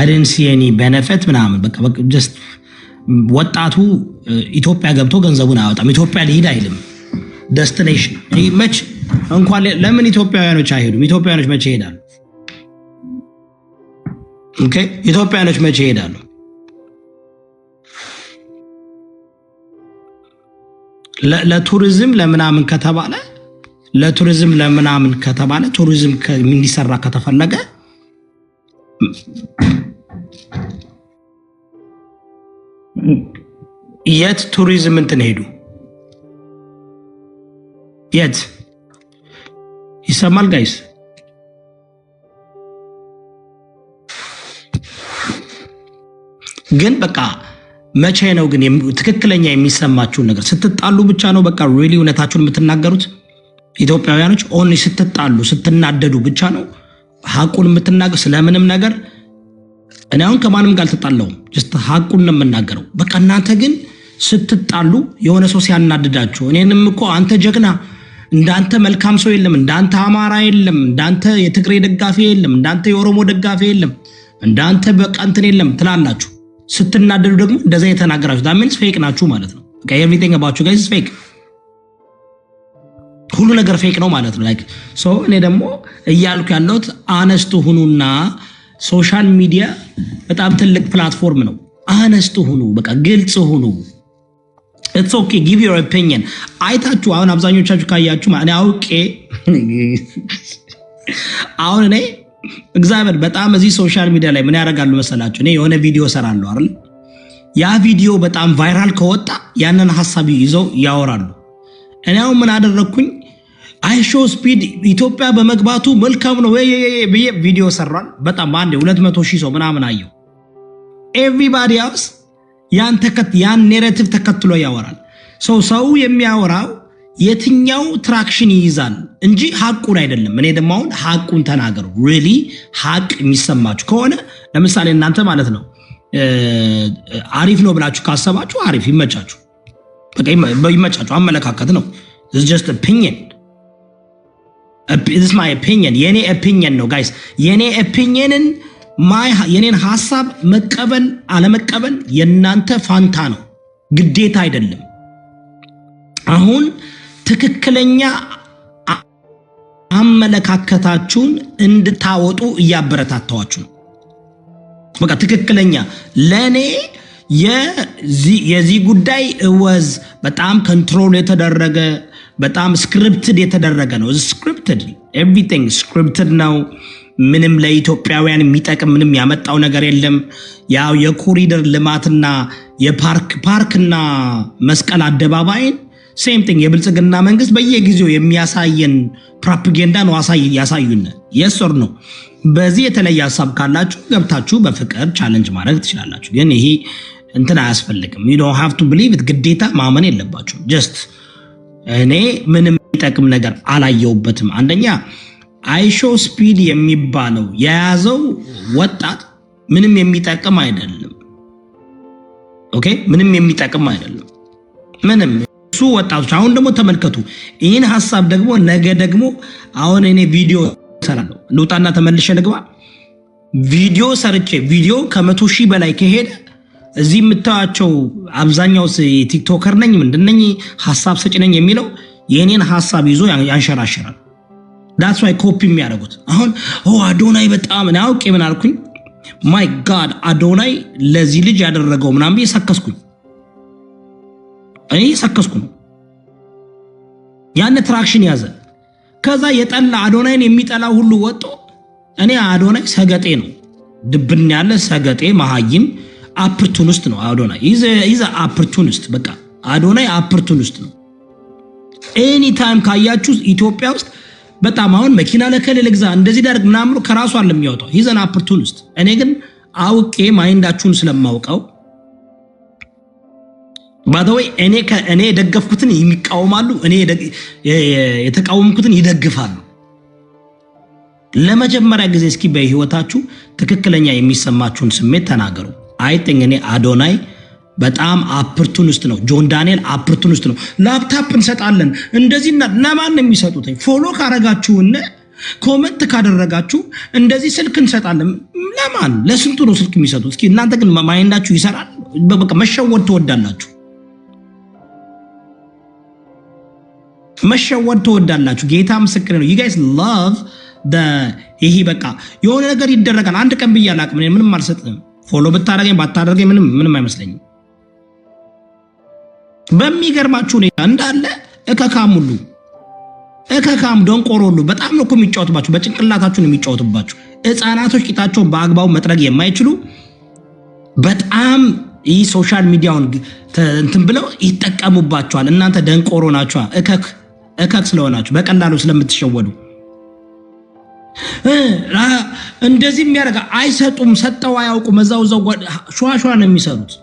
didn't see any benefit ምናምን በቃ just ወጣቱ ኢትዮጵያ ገብቶ ገንዘቡን አያወጣም። ኢትዮጵያ ሊሄድ አይልም። ዴስቲኔሽን መች እንኳን ለምን ኢትዮጵያውያኖች አይሄዱም? ኢትዮጵያውያኖች መቼ ይሄዳሉ? ኦኬ ኢትዮጵያውያኖች መቼ ይሄዳሉ? ለቱሪዝም ለምናምን ከተባለ ቱሪዝም እንዲሰራ ከተፈለገ የት ቱሪዝም እንትን ሄዱ? የት ይሰማል ጋይስ? ግን በቃ መቼ ነው ግን ትክክለኛ የሚሰማችሁን ነገር ስትጣሉ ብቻ ነው በቃ ሪሊ እውነታችሁን የምትናገሩት? ኢትዮጵያውያኖች ኦንሊ ስትጣሉ ስትናደዱ ብቻ ነው ሐቁን የምትናገሩ? ስለምንም ነገር እኔ አሁን ከማንም ጋር አልተጣላሁም። ጀስት ሐቁን ነው የምናገረው። በቃ እናንተ ግን ስትጣሉ የሆነ ሰው ሲያናድዳችሁ እኔንም እኮ አንተ ጀግና እንዳንተ መልካም ሰው የለም፣ እንዳንተ አማራ የለም፣ እንዳንተ የትግሬ ደጋፊ የለም፣ እንዳንተ የኦሮሞ ደጋፊ የለም፣ እንዳንተ በቃ እንትን የለም ትላላችሁ። ስትናደዱ ደግሞ እንደዛ የተናገራችሁ that means ፌክ ናችሁ ማለት ነው። በቃ everything about you guys is fake። ሁሉ ነገር ፌክ ነው ማለት ነው። ላይክ ሶ እኔ ደግሞ እያልኩ ያለሁት አነስቱ ሁኑና ሶሻል ሚዲያ በጣም ትልቅ ፕላትፎርም ነው። አነስቱ ሁኑ፣ በቃ ግልጽ ሁኑ። it's okay give your opinion። አይታችሁ አሁን አብዛኞቻችሁ ካያችሁ እኔ አውቄ አሁን እኔ እግዚአብሔር በጣም እዚህ ሶሻል ሚዲያ ላይ ምን ያደርጋሉ መሰላችሁ? እኔ የሆነ ቪዲዮ ሰራለሁ አይደል? ያ ቪዲዮ በጣም ቫይራል ከወጣ ያንን ሐሳብ ይዘው ያወራሉ። እኔ አሁን ምን አደረኩኝ? አይሾ ስፒድ ኢትዮጵያ በመግባቱ መልካም ነው ብዬ ቪዲዮ ሰራል። በጣም አንዴ 200,000 ሰው ምናምን አየው። ኤቭሪባዲ ኤልስ ያን ኔሬቲቭ ተከትሎ ያወራል። ሰው የሚያወራው የትኛው ትራክሽን ይይዛል እንጂ ሐቁን አይደለም። እኔ ደግሞ አሁን ሐቁን ተናገሩ። ሪሊ ሐቅ የሚሰማችሁ ከሆነ ለምሳሌ እናንተ ማለት ነው አሪፍ ነው ብላችሁ ካሰባችሁ አሪፍ ይመቻችሁ፣ በቃ ይመቻችሁ። አመለካከት ነው። this is just opinion this is my opinion የኔ opinion ነው guys። የኔ opinionን የኔን ሐሳብ መቀበል አለመቀበል የናንተ ፋንታ ነው፣ ግዴታ አይደለም። አሁን ትክክለኛ አመለካከታችሁን እንድታወጡ እያበረታታዋችሁ ነው። በቃ ትክክለኛ ለኔ የዚህ ጉዳይ በጣም ኮንትሮል የተደረገ በጣም ስክሪፕትድ የተደረገ ነው። ስክሪፕትድ ኤቭሪቲንግ ስክሪፕትድ ነው። ምንም ለኢትዮጵያውያን የሚጠቅም ምንም ያመጣው ነገር የለም። ያው የኮሪደር ልማትና የፓርክና መስቀል አደባባይን ሴም ቲንግ የብልጽግና መንግስት በየጊዜው የሚያሳየን ፕሮፓጋንዳ ነው ያሳዩን። የሶር ነው። በዚህ የተለየ ሀሳብ ካላችሁ ገብታችሁ በፍቅር ቻሌንጅ ማድረግ ትችላላችሁ። ግን ይሄ እንትን አያስፈልግም። you don't have to believe it ግዴታ ማመን የለባችሁ። ጀስት እኔ ምንም የሚጠቅም ነገር አላየውበትም። አንደኛ አይሾ ስፒድ የሚባለው የያዘው ወጣት ምንም የሚጠቅም አይደለም። ኦኬ ምንም የሚጠቅም አይደለም። ምንም እሱ ወጣቶች አሁን ደግሞ ተመልከቱ ይህን ሀሳብ ደግሞ ነገ ደግሞ አሁን እኔ ቪዲዮ ሰራለሁ ልውጣና ተመልሼ ልግባ ቪዲዮ ሰርቼ ቪዲዮ ከ100,000 በላይ ከሄደ እዚህ የምታዩቸው አብዛኛው ቲክቶከር ነኝ ምንድነኝ ሀሳብ ሰጪ ነኝ የሚለው የኔን ሀሳብ ይዞ ያንሸራሽራል። that's why ኮፒ የሚያደርጉት አሁን አዶናይ በጣም ነው አውቄ ምን አልኩኝ ማይ ጋድ አዶናይ ለዚህ ልጅ ያደረገው ምናምን እየሰከስኩኝ እኔ ሰከስኩ ነው ያን ትራክሽን ያዘ። ከዛ የጠላ አዶናይን የሚጠላው ሁሉ ወጥቶ እኔ አዶናይ ሰገጤ ነው ድብን ያለ ሰገጤ መሃይም ኦፖርቹኒስት ነው አዶናይ ኢዝ ኦፖርቹኒስት በቃ አዶናይ ኦፖርቹኒስት ነው። ኤኒ ታይም ካያችሁ ኢትዮጵያ ውስጥ በጣም አሁን መኪና ለከለ ግዛ እንደዚህ ዳርግ ምናምሩ ከራሱ አለ የሚያወጣው ኢዝ አን ኦፖርቹኒስት። እኔ ግን አውቄ ማይንዳችሁን ስለማውቀው ባደወይ እኔ ደገፍኩትን የሚቃወማሉ እኔ የተቃወምኩትን ይደግፋሉ። ለመጀመሪያ ጊዜ እስኪ በህይወታችሁ ትክክለኛ የሚሰማችሁን ስሜት ተናገሩ። አይቲንክ እኔ አዶናይ በጣም ኦፖርቹኒስት ነው። ጆን ዳንኤል ኦፖርቹኒስት ነው። ላፕታፕ እንሰጣለን እንደዚህና ለማን ነው የሚሰጡት? ፎሎ ካረጋችሁና ኮሜንት ካደረጋችሁ እንደዚህ ስልክ እንሰጣለን ለማን? ለስንቱ ነው ስልክ የሚሰጡት? እስኪ እናንተ ግን ማይንዳችሁ ይሰራል? በቃ መሸወድ ትወዳላችሁ። መሸወድ ትወዳላችሁ። ጌታ ምስክር ነው። you guys love the ይሄ በቃ የሆነ ነገር ይደረጋል። አንድ ቀን ብያለሁ አቅም ምንም አልሰጥም። ፎሎ ብታረገኝ ባታረገኝ ምንም አይመስለኝም። በሚገርማችሁ ሁኔታ እንዳለ እከካም ሁሉ እከካም ደንቆሮ ሁሉ በጣም ነው የሚጫወቱባችሁ። በጭንቅላታችሁ ነው የሚጫወቱባችሁ። ህፃናቶች ቂጣቸውን በአግባቡ መጥረግ የማይችሉ በጣም ይህ ሶሻል ሚዲያውን እንትን ብለው ይጠቀሙባችኋል። እናንተ ደንቆሮ ናችሁ። እከክ ስለሆናችሁ በቀላሉ ስለምትሸወዱ እንደዚህ የሚያደርጋ አይሰጡም። ሰጠው አያውቁም። እዛው ሸዋሸዋ ነው የሚሰሩት።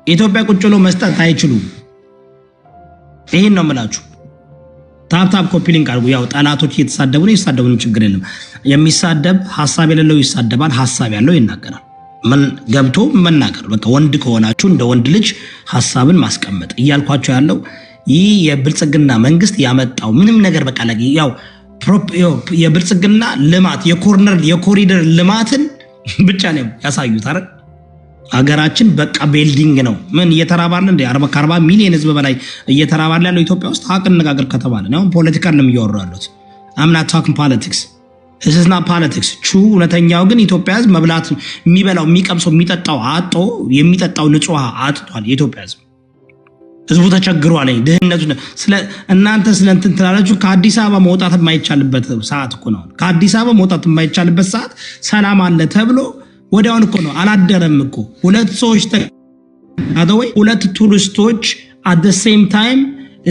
ኢትዮጵያ ቁጭ ብሎ መስጠት አይችሉም። ይሄን ነው የምላችሁ። ታፕታፕ ኮፒ ሊንክ አድርጉ። ያው ጠላቶች እየተሳደቡ ነው። ይሳደቡ ነው፣ ችግር የለም። የሚሳደብ ሐሳብ የሌለው ይሳደባል፣ ሐሳብ ያለው ይናገራል። ምን ገብቶ መናገር በቃ ወንድ ከሆናችሁ እንደ ወንድ ልጅ ሐሳብን ማስቀመጥ እያልኳቸው ያለው ይህ የብልጽግና መንግስት ያመጣው ምንም ነገር በቃ ያው የብልጽግና ልማት የኮሪደር ልማትን ብቻ ነው ያሳዩት አይደል? ሀገራችን በቃ ቤልዲንግ ነው። ምን እየተራባለ እንደ 40 ሚሊዮን ህዝብ በላይ እየተራባለ ያለው ኢትዮጵያ ውስጥ ሀቅ እንነጋገር ከተባለ ነው ፖለቲካል ነው የሚያወሩ ያሉት። I'm not talking politics. This is not politics. true እውነተኛው ግን ኢትዮጵያ ህዝብ መብላት የሚበላው የሚቀምሰው የሚጠጣው አጦ የሚጠጣው ንጹህ አጥቷል። የኢትዮጵያ ህዝቡ ተቸግሯል። ድህነቱ ስለ እናንተ ስለ እንትን ትላላችሁ። ከአዲስ አበባ መውጣት የማይቻልበት ሰዓት እኮ ነው። ከአዲስ አበባ መውጣት የማይቻልበት ሰዓት ሰላም አለ ተብሎ ወዲያውን እኮ ነው። አላደረም እኮ ሁለት ቱሪስቶች at the same time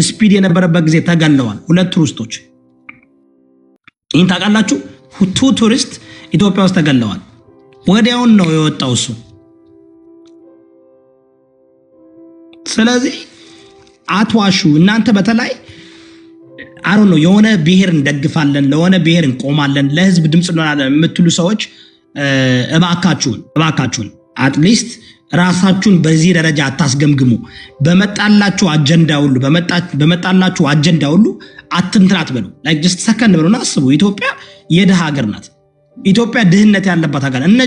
ስፒድ የነበረበት ጊዜ ተገለዋል። ሁለት ቱሪስቶች ይህን ታውቃላችሁ? ቱሪስት ኢትዮጵያ ውስጥ ተገለዋል። ወዲያውን ነው የወጣው እሱ። ስለዚህ አትዋሹ እናንተ። በተለይ አሮ ነው የሆነ ብሔር እንደግፋለን፣ ለሆነ ብሔር እንቆማለን፣ ለህዝብ ድምጽ እንሆናለን የምትሉ ሰዎች እባካችሁን አትሊስት ራሳችሁን በዚህ ደረጃ አታስገምግሙ። በመጣላችሁ አጀንዳ ሁሉ አትንትራት በሉ። ላይክ ጀስት ሰከንድ በሉና አስቡ። ኢትዮጵያ የድሃ ሀገር ናት። ኢትዮጵያ ድህነት ያለባት ሀገር። እነ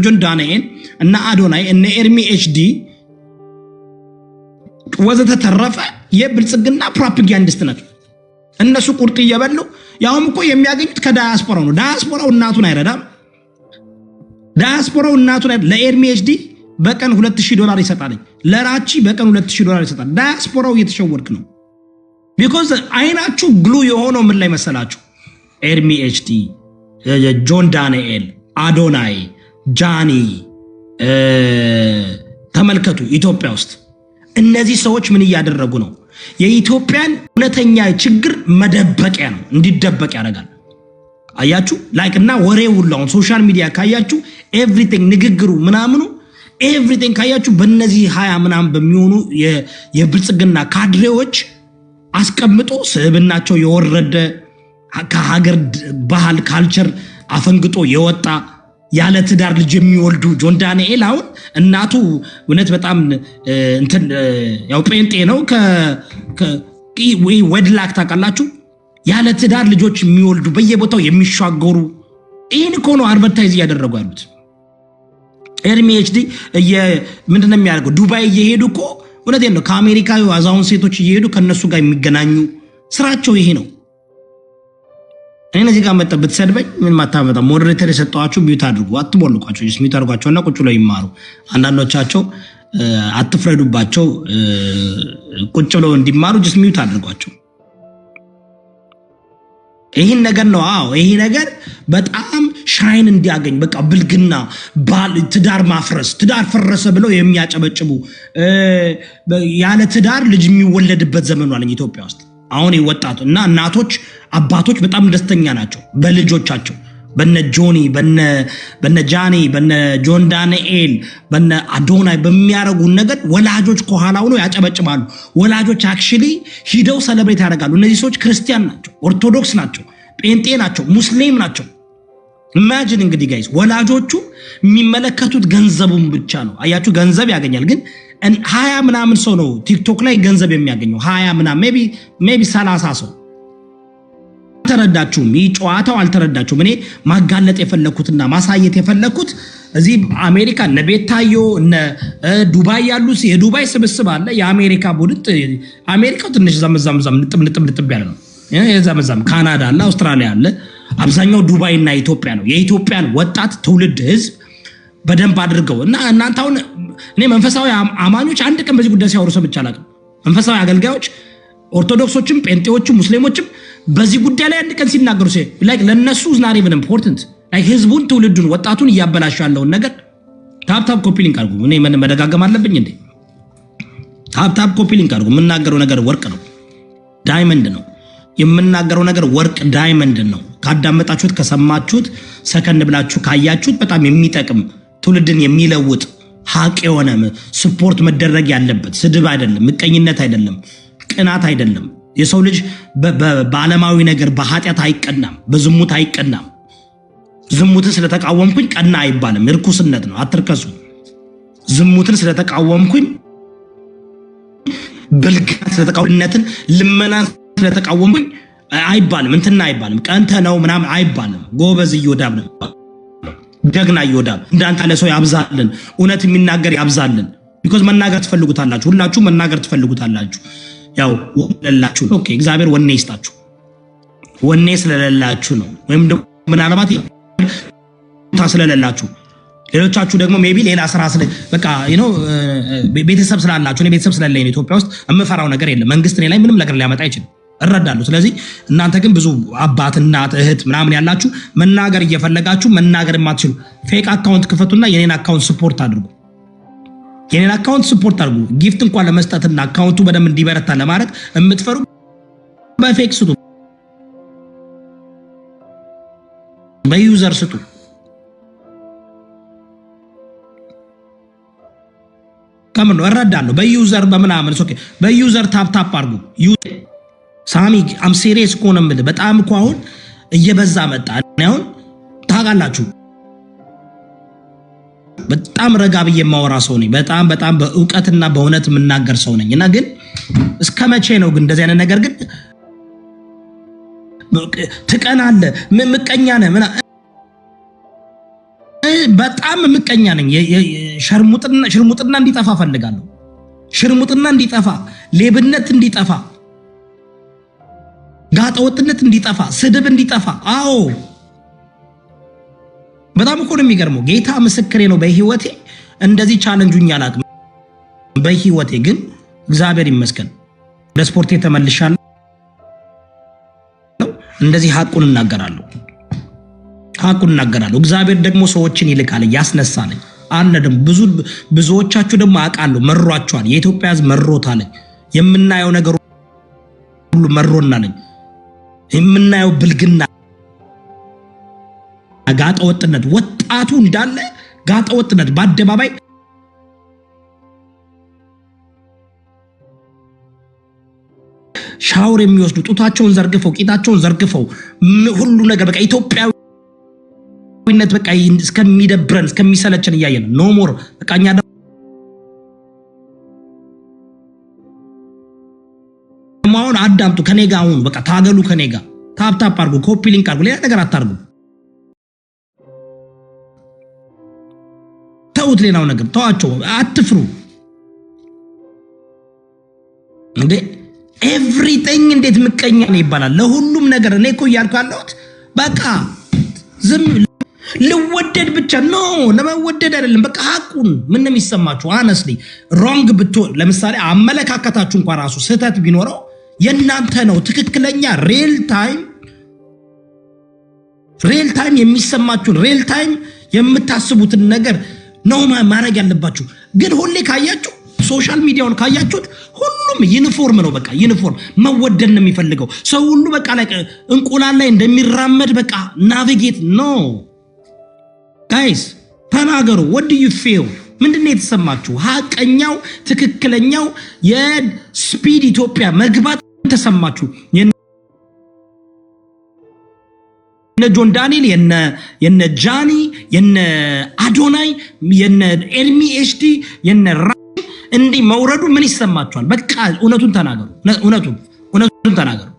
ጆን ዳንኤል እና አዶናይ እነ ኤርሚ ኤችዲ ወዘተ ተረፈ የብልጽግና ፕሮፓጋንዲስት ናቸው። እነሱ ቁርጥ እየበሉ ያውም እኮ የሚያገኙት ከዳያስፖራው ነው። ዳያስፖራው እናቱን አይረዳም። ዳያስፖራው እናቱን ለኤርሚ ኤችዲ በቀን $2000 ይሰጣል። ለራቺ በቀን $2000 ይሰጣል። ዳያስፖራው እየተሸወድክ ነው። ቢኮዝ አይናችሁ ግሉ የሆነው ምን ላይ መሰላችሁ? ኤርሚ ኤችዲ፣ ጆን ዳንኤል፣ አዶናይ፣ ጃኒ ተመልከቱ። ኢትዮጵያ ውስጥ እነዚህ ሰዎች ምን እያደረጉ ነው? የኢትዮጵያን እውነተኛ ችግር መደበቂያ ነው፣ እንዲደበቅ ያደርጋል። አያችሁ ላይክ እና ወሬው ሁሉ አሁን ሶሻል ሚዲያ ካያችሁ ኤቭሪቲንግ ንግግሩ ምናምኑ ኤቭሪቲንግ ካያችሁ በእነዚህ 20 ምናምን በሚሆኑ የብልጽግና ካድሬዎች አስቀምጦ ስብናቸው የወረደ ከሀገር ባህል ካልቸር አፈንግጦ የወጣ ያለ ትዳር ልጅ የሚወልዱ ጆን ዳንኤል አሁን እናቱ እውነት በጣም እንትን ያው ጴንጤ ነው ወድላክ ታውቃላችሁ። ያለ ትዳር ልጆች የሚወልዱ በየቦታው የሚሻገሩ ይህን እኮ ነው አድቨርታይዝ እያደረጉ ያሉት። ኤርሚ ኤችዲ ምንድነው የሚያደርገው? ዱባይ እየሄዱ እኮ እውነቴን ነው ከአሜሪካዊ አዛውንት ሴቶች እየሄዱ ከነሱ ጋር የሚገናኙ ስራቸው ይሄ ነው። እኔ እዚህ ጋር መጣ ብትሰድበኝ ምን ማታመጣ ሞዴሬተር የሰጠዋችሁ ሚዩት አድርጉ፣ አትቦልቋቸው፣ ሚዩት አድርጓቸውና ቁጭ ብለው ይማሩ። አንዳንዶቻቸው አትፍረዱባቸው፣ ቁጭ ብለው እንዲማሩ ጅስ ሚዩት አድርጓቸው። ይህን ነገር ነው። አዎ ይሄ ነገር በጣም ሻይን እንዲያገኝ በቃ ብልግና ባል ትዳር ማፍረስ ትዳር ፈረሰ ብለው የሚያጨበጭቡ ያለ ትዳር ልጅ የሚወለድበት ዘመኑ አለኝ ኢትዮጵያ ውስጥ። አሁን ወጣቱ እና እናቶች አባቶች በጣም ደስተኛ ናቸው በልጆቻቸው፣ በነ ጆኒ በነ ጃኒ በነ ጆን ዳንኤል በነ አዶናይ በሚያረጉን ነገር ወላጆች ከኋላ ሆነው ያጨበጭባሉ። ወላጆች አክቹሊ ሂደው ሰለብሬት ያደርጋሉ። እነዚህ ሰዎች ክርስቲያን ናቸው፣ ኦርቶዶክስ ናቸው፣ ጴንጤ ናቸው፣ ሙስሊም ናቸው። ኢማጂን እንግዲህ ጋይስ ወላጆቹ የሚመለከቱት ገንዘቡን ብቻ ነው። አያችሁ ገንዘብ ያገኛል። ግን 20 ምናምን ሰው ነው ቲክቶክ ላይ ገንዘብ የሚያገኘው 20 ምናምን ሜቢ 30 ሰው። አልተረዳችሁም። ይህ ጨዋታው አልተረዳችሁም። እኔ ማጋለጥ የፈለኩትና ማሳየት የፈለኩት እዚህ አሜሪካ እነ ቤታዮ እነ ዱባይ ያሉ የዱባይ ስብስብ አለ። የአሜሪካ ቡድን አሜሪካው ትንሽ ዘምዘም ንጥብ ያለ ነው። የዘምዘም ካናዳ አለ፣ አውስትራሊያ አለ። አብዛኛው ዱባይ እና ኢትዮጵያ ነው። የኢትዮጵያን ወጣት ትውልድ ህዝብ በደንብ አድርገው እና እናንተ አሁን እኔ መንፈሳዊ አማኞች አንድ ቀን በዚህ ጉዳይ ሲያወሩ ሰምቼ አላውቅም። መንፈሳዊ አገልጋዮች ኦርቶዶክሶችም ጴንጤዎችም ሙስሊሞችም በዚህ ጉዳይ ላይ አንድ ቀን ሲናገሩ ለነሱ ዝናር ኢቨን ኢምፖርታንት ህዝቡን ትውልዱን ወጣቱን እያበላሹ ያለውን ነገር ታፕ ኮፒ ሊንክ አድርጉ። እኔ ምን መደጋገም አለብኝ እንዴ? ታፕ ኮፒ ሊንክ አድርጉ። የምናገረው ነገር ወርቅ ነው፣ ዳይመንድ ነው። የምናገረው ነገር ወርቅ ዳይመንድ ነው። ካዳመጣችሁት ከሰማችሁት ሰከንድ ብላችሁ ካያችሁት በጣም የሚጠቅም ትውልድን የሚለውጥ ሀቅ የሆነ ስፖርት መደረግ ያለበት ስድብ አይደለም፣ ምቀኝነት አይደለም፣ ቅናት አይደለም። የሰው ልጅ በዓለማዊ ነገር በኃጢአት አይቀናም፣ በዝሙት አይቀናም። ዝሙትን ስለተቃወምኩኝ ቀና አይባልም፣ እርኩስነት ነው። አትርከሱ። ዝሙትን ስለተቃወምኩኝ ብልግና ስለተቃወምነትን ልመናን ስለተቃወምኩኝ አይባልም፣ እንትና አይባልም፣ ቀንተ ነው ምናምን አይባልም። ጎበዝ እዮዳብ ነው፣ ደግና እዮዳብ እንዳንተ ለሰው ያብዛልን፣ እውነት የሚናገር ያብዛልን። ቢኮዝ መናገር ትፈልጉታላችሁ፣ ሁላችሁ መናገር ትፈልጉታላችሁ። ያው ወለላችሁ ኦኬ፣ እግዚአብሔር ወኔ ይስጣችሁ። ወኔ ስለሌላችሁ ነው፣ ወይም ደግሞ ምናልባት ስለሌላችሁ፣ ሌሎቻችሁ ደግሞ ሜቢ ሌላ ስራ በቃ ቤተሰብ ስላላችሁ። እኔ ቤተሰብ ስለሌለኝ ኢትዮጵያ ውስጥ የምፈራው ነገር የለም። መንግስት እኔ ላይ ምንም ነገር ሊያመጣ አይችልም፣ እረዳለሁ። ስለዚህ እናንተ ግን ብዙ አባት እናት እህት ምናምን ያላችሁ መናገር እየፈለጋችሁ መናገር የማትችሉ ፌክ አካውንት ክፈቱና የኔን አካውንት ስፖርት አድርጉ። የኔን አካውንት ስፖርት አድርጉ። ጊፍት እንኳን ለመስጠትና አካውንቱ በደንብ እንዲበረታ ለማድረግ የምትፈሩ በፌክ ስጡ፣ በዩዘር ስጡ። ከምን ነው እረዳለሁ። በዩዘር በምናምን ኦኬ፣ በዩዘር ታፕ አድርጉ። ሳሚ አም ሲሪየስ እኮ ነው የምልህ። በጣም እኮ አሁን እየበዛ መጣ። አሁን ታውቃላችሁ በጣም ረጋ ብዬ የማወራ ሰው ነኝ። በጣም በእውቀትና በእውነት የምናገር ሰው ነኝ። እና ግን እስከ መቼ ነው ግን እንደዚህ አይነት ነገር ግን ትቀናለህ? ምቀኛ ነህ? በጣም ምቀኛ ነኝ። ሽርሙጥና እንዲጠፋ ፈልጋለሁ። ሽርሙጥና እንዲጠፋ፣ ሌብነት እንዲጠፋ፣ ጋጠወጥነት እንዲጠፋ፣ ስድብ እንዲጠፋ። አዎ በጣም እኮ ነው የሚገርመው። ጌታ ምስክሬ ነው። በህይወቴ እንደዚህ ቻሌንጁኝ አላቅም በህይወቴ። ግን እግዚአብሔር ይመስገን ወደ ስፖርቴ ተመልሻለሁ። እንደዚህ ሐቁን እናገራለሁ። እግዚአብሔር ደግሞ ሰዎችን ይልካል ያስነሳል አለ። ደግሞ ብዙዎቻችሁ ደግሞ አውቃለሁ መሯቸዋል። የኢትዮጵያ ህዝብ መሮታል። የምናየው ነገር ሁሉ መሮናል። የምናየው ብልግና፣ ጋጠ ወጥነት፣ ወጣቱ እንዳለ ጋጠ ወጥነት በአደባባይ ሻወር የሚወስዱ ጡታቸውን ዘርግፈው ቂጣቸውን ዘርግፈው ሁሉ ነገር በቃ ኢትዮጵያዊነት በቃ እስከሚደብረን እስከሚሰለችን እያየን ኖ ሞር በቃ እኛ ደግሞ አሁን አዳምጡ ከኔ ጋር አሁን በቃ ታገሉ ከኔ ጋር ታፕ አድርጉ፣ ኮፒ ሊንክ አድርጉ፣ ሌላ ነገር አታርጉ። ተውት፣ ሌላው ነገር ተዋቸው፣ አትፍሩ እንዴ ኤቭሪቲንግ እንዴት ምቀኛ ነው ይባላል ለሁሉም ነገር። እኔ እኮ እያልኩ ያለሁት በቃ ዝም ልወደድ ብቻ ነው፣ ለመወደድ አይደለም። በቃ ሐቁን ምን ነው የሚሰማችሁ? አነስሊ ሮንግ ብትሆን ለምሳሌ አመለካከታችሁ እንኳን ራሱ ስህተት ቢኖረው የእናንተ ነው። ትክክለኛ ሪል ታይም የሚሰማችሁን ሪል ታይም የምታስቡትን ነገር ነው ማድረግ ያለባችሁ። ግን ሁሌ ካያችሁ ሶሻል ሚዲያውን ካያችሁት ሁሉም ዩኒፎርም ነው። በቃ ዩኒፎርም መወደድ ነው የሚፈልገው ሰው ሁሉ በቃ ላይ እንቁላል ላይ እንደሚራመድ በቃ ናቪጌት ኖ ጋይስ ተናገሩ። what do you feel? ምንድነው የተሰማችሁ? ሐቀኛው ትክክለኛው የስፒድ ኢትዮጵያ መግባት ተሰማችሁ? የነ ጆን ዳንኤል የነ ጃኒ የነ አዶናይ የነ ኤርሚ ኤችዲ የነ እንዲህ መውረዱ ምን ይሰማችኋል? በቃ እውነቱን ተናገሩ። እውነቱን ተናገሩ።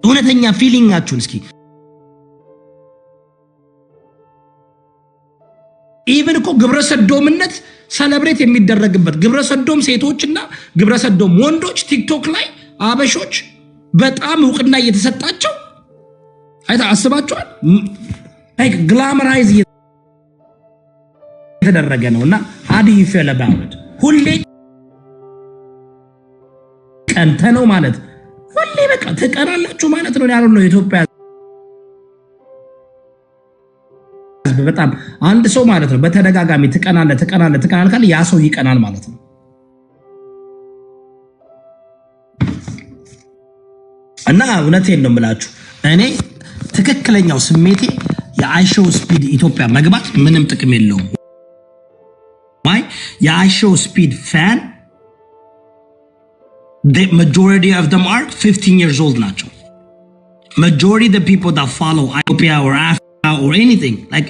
እውነተኛ ፊሊንጋችሁን እስኪ ኢቭን እኮ ግብረሰዶምነት ሰለብሬት የሚደረግበት ግብረሰዶም ሴቶችና ግብረሰዶም ወንዶች ቲክቶክ ላይ አበሾች በጣም እውቅና እየተሰጣቸው አይታ አስባችኋል? ላይክ ግላመራይዝ የተደረገ ነውና how do you feel about it? ሁሌ ቀንተ ነው ማለት ሁሌ በቃ ተቀራላችሁ ማለት ነው ያለው ነው ኢትዮጵያ በጣም አንድ ሰው ማለት ነው በተደጋጋሚ ተቀናለ ካለ ያ ሰው ይቀናል ማለት ነው። እና እውነቴን ነው የምላችሁ እኔ ትክክለኛው ስሜቴ የአይሾው ስፒድ ኢትዮጵያ መግባት ምንም ጥቅም የለውም። Why? የአይሾው ስፒድ fan the majority of them are 15 years old ናቸው። Majority of the people that follow Ethiopia or Africa or anything like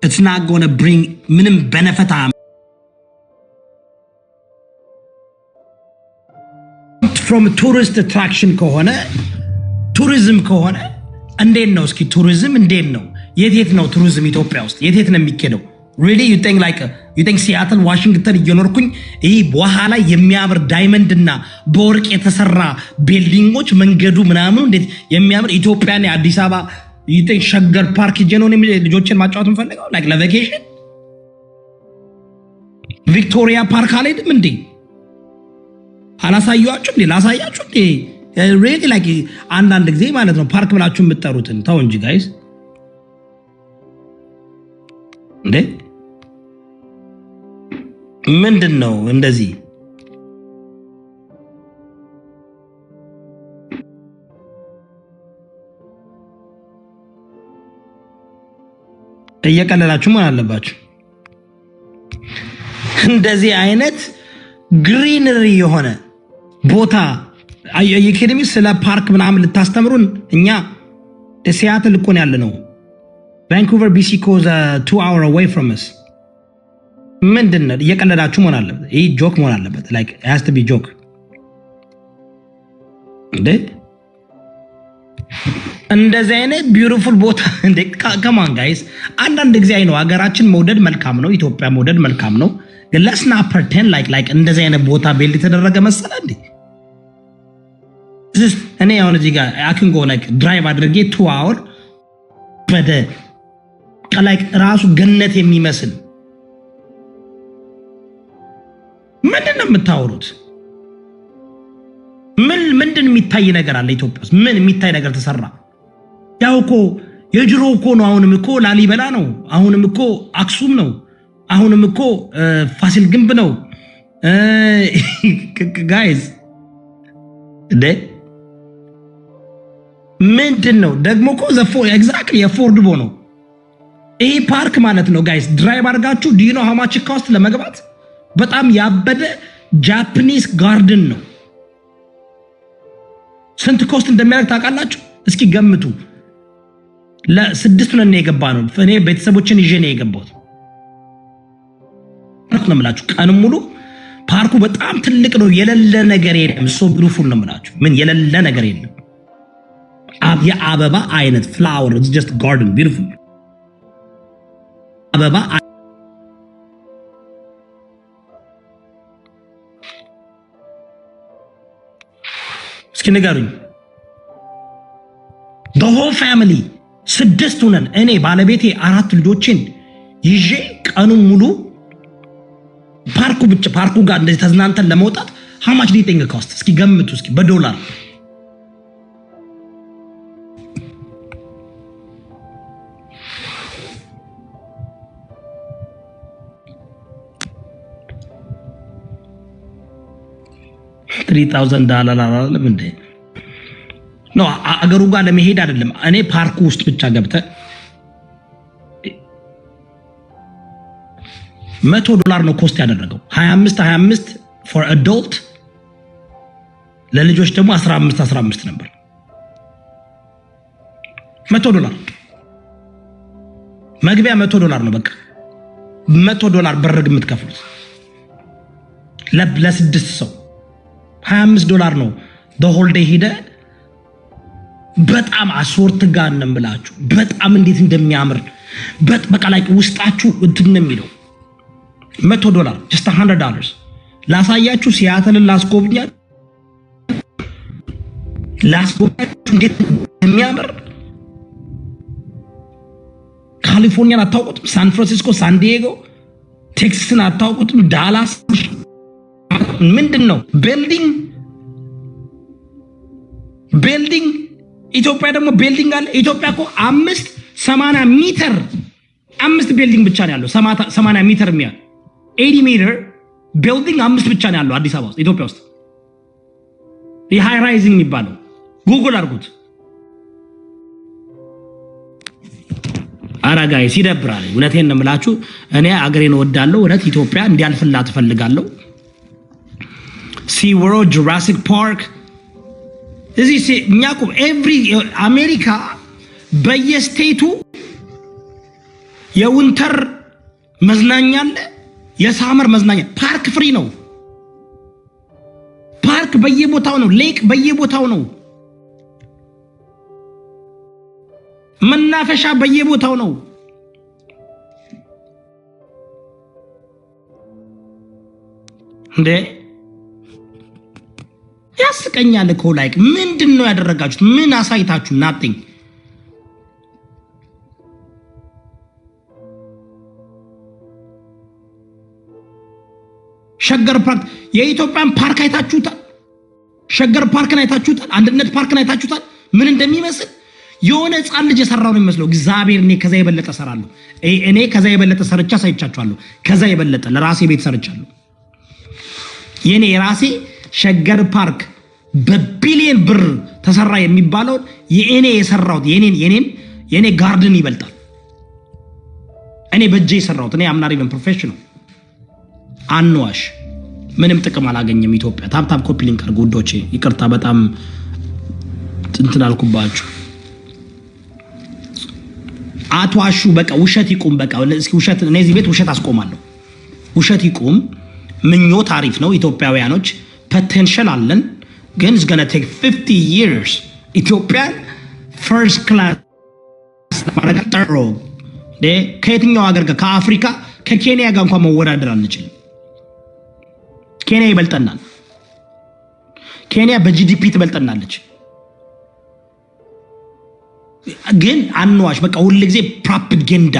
it's not going to bring minimum benefit from tourist attraction ከሆነ tourism ከሆነ እንዴት ነው እስኪ tourism እንዴት ነው የት ነው tourism ኢትዮጵያ ውስጥ የት ነው የሚከደው? Really you think Seattle Washington እየኖርኩኝ ይሄ በኋላ የሚያምር ዳይመንድ እና በወርቅ የተሰራ ቢልዲንጎች መንገዱ ምናምን እንዴት የሚያምር ኢትዮጵያን አዲስ አበባ you think ሸገር ፓርክ ጀኖን ልጆችን ማጫወት እንፈልጋው like ለቫኬሽን ቪክቶሪያ ፓርክ አልሄድም እንዴ? አላሳያችሁ እንዴ? ላሳያችሁ እንዴ? really like አንዳንድ ጊዜ ማለት ነው ፓርክ ብላችሁ የምትጠሩትን ተው እንጂ ጋይስ እንዴ ምንድነው እንደዚህ እየቀለላችሁ ማለት አለባችሁ። እንደዚህ አይነት ግሪነሪ የሆነ ቦታ የኬደሚ ስለ ፓርክ ምናምን ልታስተምሩን እኛ ሲያትል እኮ ነው ያለነው። Vancouver BC is 2 hours away from us. ምንድነው እየቀለዳችሁ መሆን አለበት። ይሄ ጆክ መሆን አለበት። like it has to be joke እንዴ እንደዚህ አይነት ቢዩቲፉል ቦታ እንዴ come on guys አንዳንድ ጊዜ አይነው ሀገራችን መውደድ መልካም ነው፣ ኢትዮጵያ መውደድ መልካም ነው። ግን let's not pretend like እንደዚህ አይነት ቦታ ቤል የተደረገ መሰለ እንዴ እኔ አሁን እዚህ ጋር I can go like drive አድርጌ 2 hours በደ ላይክ ራሱ ገነት የሚመስል ምንድነው የምታወሩት? ምንድን የሚታይ ነገር አለ ኢትዮጵያ ውስጥ? ምን የሚታይ ነገር ተሰራ? ያው እኮ የጅሮ እኮ ነው። አሁንም እኮ ላሊበላ ነው። አሁንም እኮ አክሱም ነው። አሁንም እኮ ፋሲል ግንብ ነው። ጋይዝ ምንድን ነው ደግሞ እኮ ኤግዛክትሊ የፎርድቦ ነው ይሄ ፓርክ ማለት ነው ጋይዝ። ድራይቭ አድርጋችሁ ዲኖ ሀማች ኮስት ለመግባት በጣም ያበደ ጃፓኒስ ጋርደን ነው። ስንት ኮስት እንደሚያደርግ ታውቃላችሁ? እስኪ ገምቱ። ለ6 ነን የገባ ነው። እኔ ቤተሰቦችን ይዤ ነው የገባሁት። ፓርክ ነው የምላችሁ። ቀንም ሙሉ ፓርኩ በጣም ትልቅ ነው። የሌለ ነገር የለም። ሶ ቢዩቲፉል ነው የምላችሁ። ምን የሌለ ነገር የለም። የአበባ አይነት ፍላወር ኢትስ ጀስት ጋርደን ቢዩቲፉል አበባ። እስኪ ንገሩኝ። the whole family 6 ነን። እኔ ባለቤቴ 4 ልጆችን ይዤ ቀኑን ሙሉ ፓርኩ ጋር እንደዚህ ተዝናንተን ለመውጣት how much do you think it cost? እስኪ ገምቱ እስኪ በዶላር $3,000 አይደለም እንዴ? ነው አገሩ ጋር ለመሄድ አይደለም። እኔ ፓርኩ ውስጥ ብቻ ገብተ $100 ነው ኮስት ያደረገው። 25 for adult ለልጆች ደግሞ 15 ነበር። $100 መግቢያ $100 ነው። በቃ $100 በርግ የምትከፍሉት ለ6 ሰው $25 ነው። the whole day ሄደ። በጣም አስወርት ጋር ነው የምላችሁ። በጣም እንዴት እንደሚያምር በቃ ላይ ውስጣችሁ እንትን ነው የሚለው። $100 just $100 ላሳያችሁ። ሲያትልን ላስጎብኛችሁ እንዴት እንደሚያምር። ካሊፎርኒያን አታውቁትም? ሳን ፍራንሲስኮ፣ ሳን ዲዬጎ፣ ቴክሳስን አታውቁትም? ዳላስ ምንድን ነው ቤልዲንግ ኢትዮጵያ ደግሞ ቤልዲንግ አለ። ኢትዮጵያ እኮ 80 ሜትር 5 ቤልዲንግ ብቻ ነው ያለው። 80 ሜትር የሚያል 80 ሜትር ቤልዲንግ 5 ብቻ ነው ያለው አዲስ አበባ ውስጥ ኢትዮጵያ ውስጥ። የሃይ ራይዚንግ የሚባለው ጉግል አድርጉት። አራጋይ ሲደብራል። እውነቴን ነው የምላችሁ። እኔ አገሬን እወዳለሁ። እውነት ኢትዮጵያ እንዲያልፍላት እፈልጋለሁ። ሲ ወርልድ፣ ጁራሲክ ፓርክ እዚህ እኛቁ ኤቭሪ አሜሪካ በየስቴቱ የዊንተር መዝናኛ አለ፣ የሳመር መዝናኛ። ፓርክ ፍሪ ነው። ፓርክ በየቦታው ነው። ሌክ በየቦታው ነው። መናፈሻ በየቦታው ነው። እንዴ ያስቀኛል እኮ። ላይክ ምንድነው ያደረጋችሁት? ምን አሳይታችሁ? ናቲንግ። ሸገር ፓርክ የኢትዮጵያን ፓርክ አይታችሁታል? ሸገር ፓርክን አይታችሁታል? አንድነት ፓርክን አይታችሁታል? ምን እንደሚመስል የሆነ ህፃን ልጅ የሰራው ነው የሚመስለው። እግዚአብሔር እኔ ከዛ የበለጠ ሰራለሁ። እኔ ከዛ የበለጠ ሰርቻ ሳይቻችኋለሁ። ከዛ የበለጠ ለራሴ ቤት ሰርቻለሁ። የኔ የራሴ ሸገር ፓርክ በቢሊየን ብር ተሰራ የሚባለው የኔ የሰራውት የኔ ጋርደን ይበልጣል። እኔ በእጄ የሰራውት እኔ አምናሪ ኢቨን ፕሮፌሽናል አንዋሽ። ምንም ጥቅም አላገኘም። ኢትዮጵያ ታፕታፕ ኮፒ ሊንክ አድርጉ ውዶቼ። ይቅርታ በጣም እንትን አልኩባችሁ። አትዋሹ። በቃ ውሸት ይቁም። በቃ እስኪ ውሸት፣ እኔ እዚህ ቤት ውሸት አስቆማለሁ። ውሸት ይቁም። ምኞት አሪፍ ነው። ኢትዮጵያውያኖች ፖቴንሻል አለን፣ ግን it's gonna take 50 years ኢትዮጵያን ፈርስት ክላስ ማድረግ ጠሮ። ከየትኛው ሀገር ጋር ከአፍሪካ ከኬንያ ጋር እንኳን መወዳደር አንችልም። ኬንያ ይበልጠናል። ኬንያ በጂዲፒ ትበልጠናለች። ግን አንዋሽ። በቃ ሁል ጊዜ ፕሮፓጋንዳ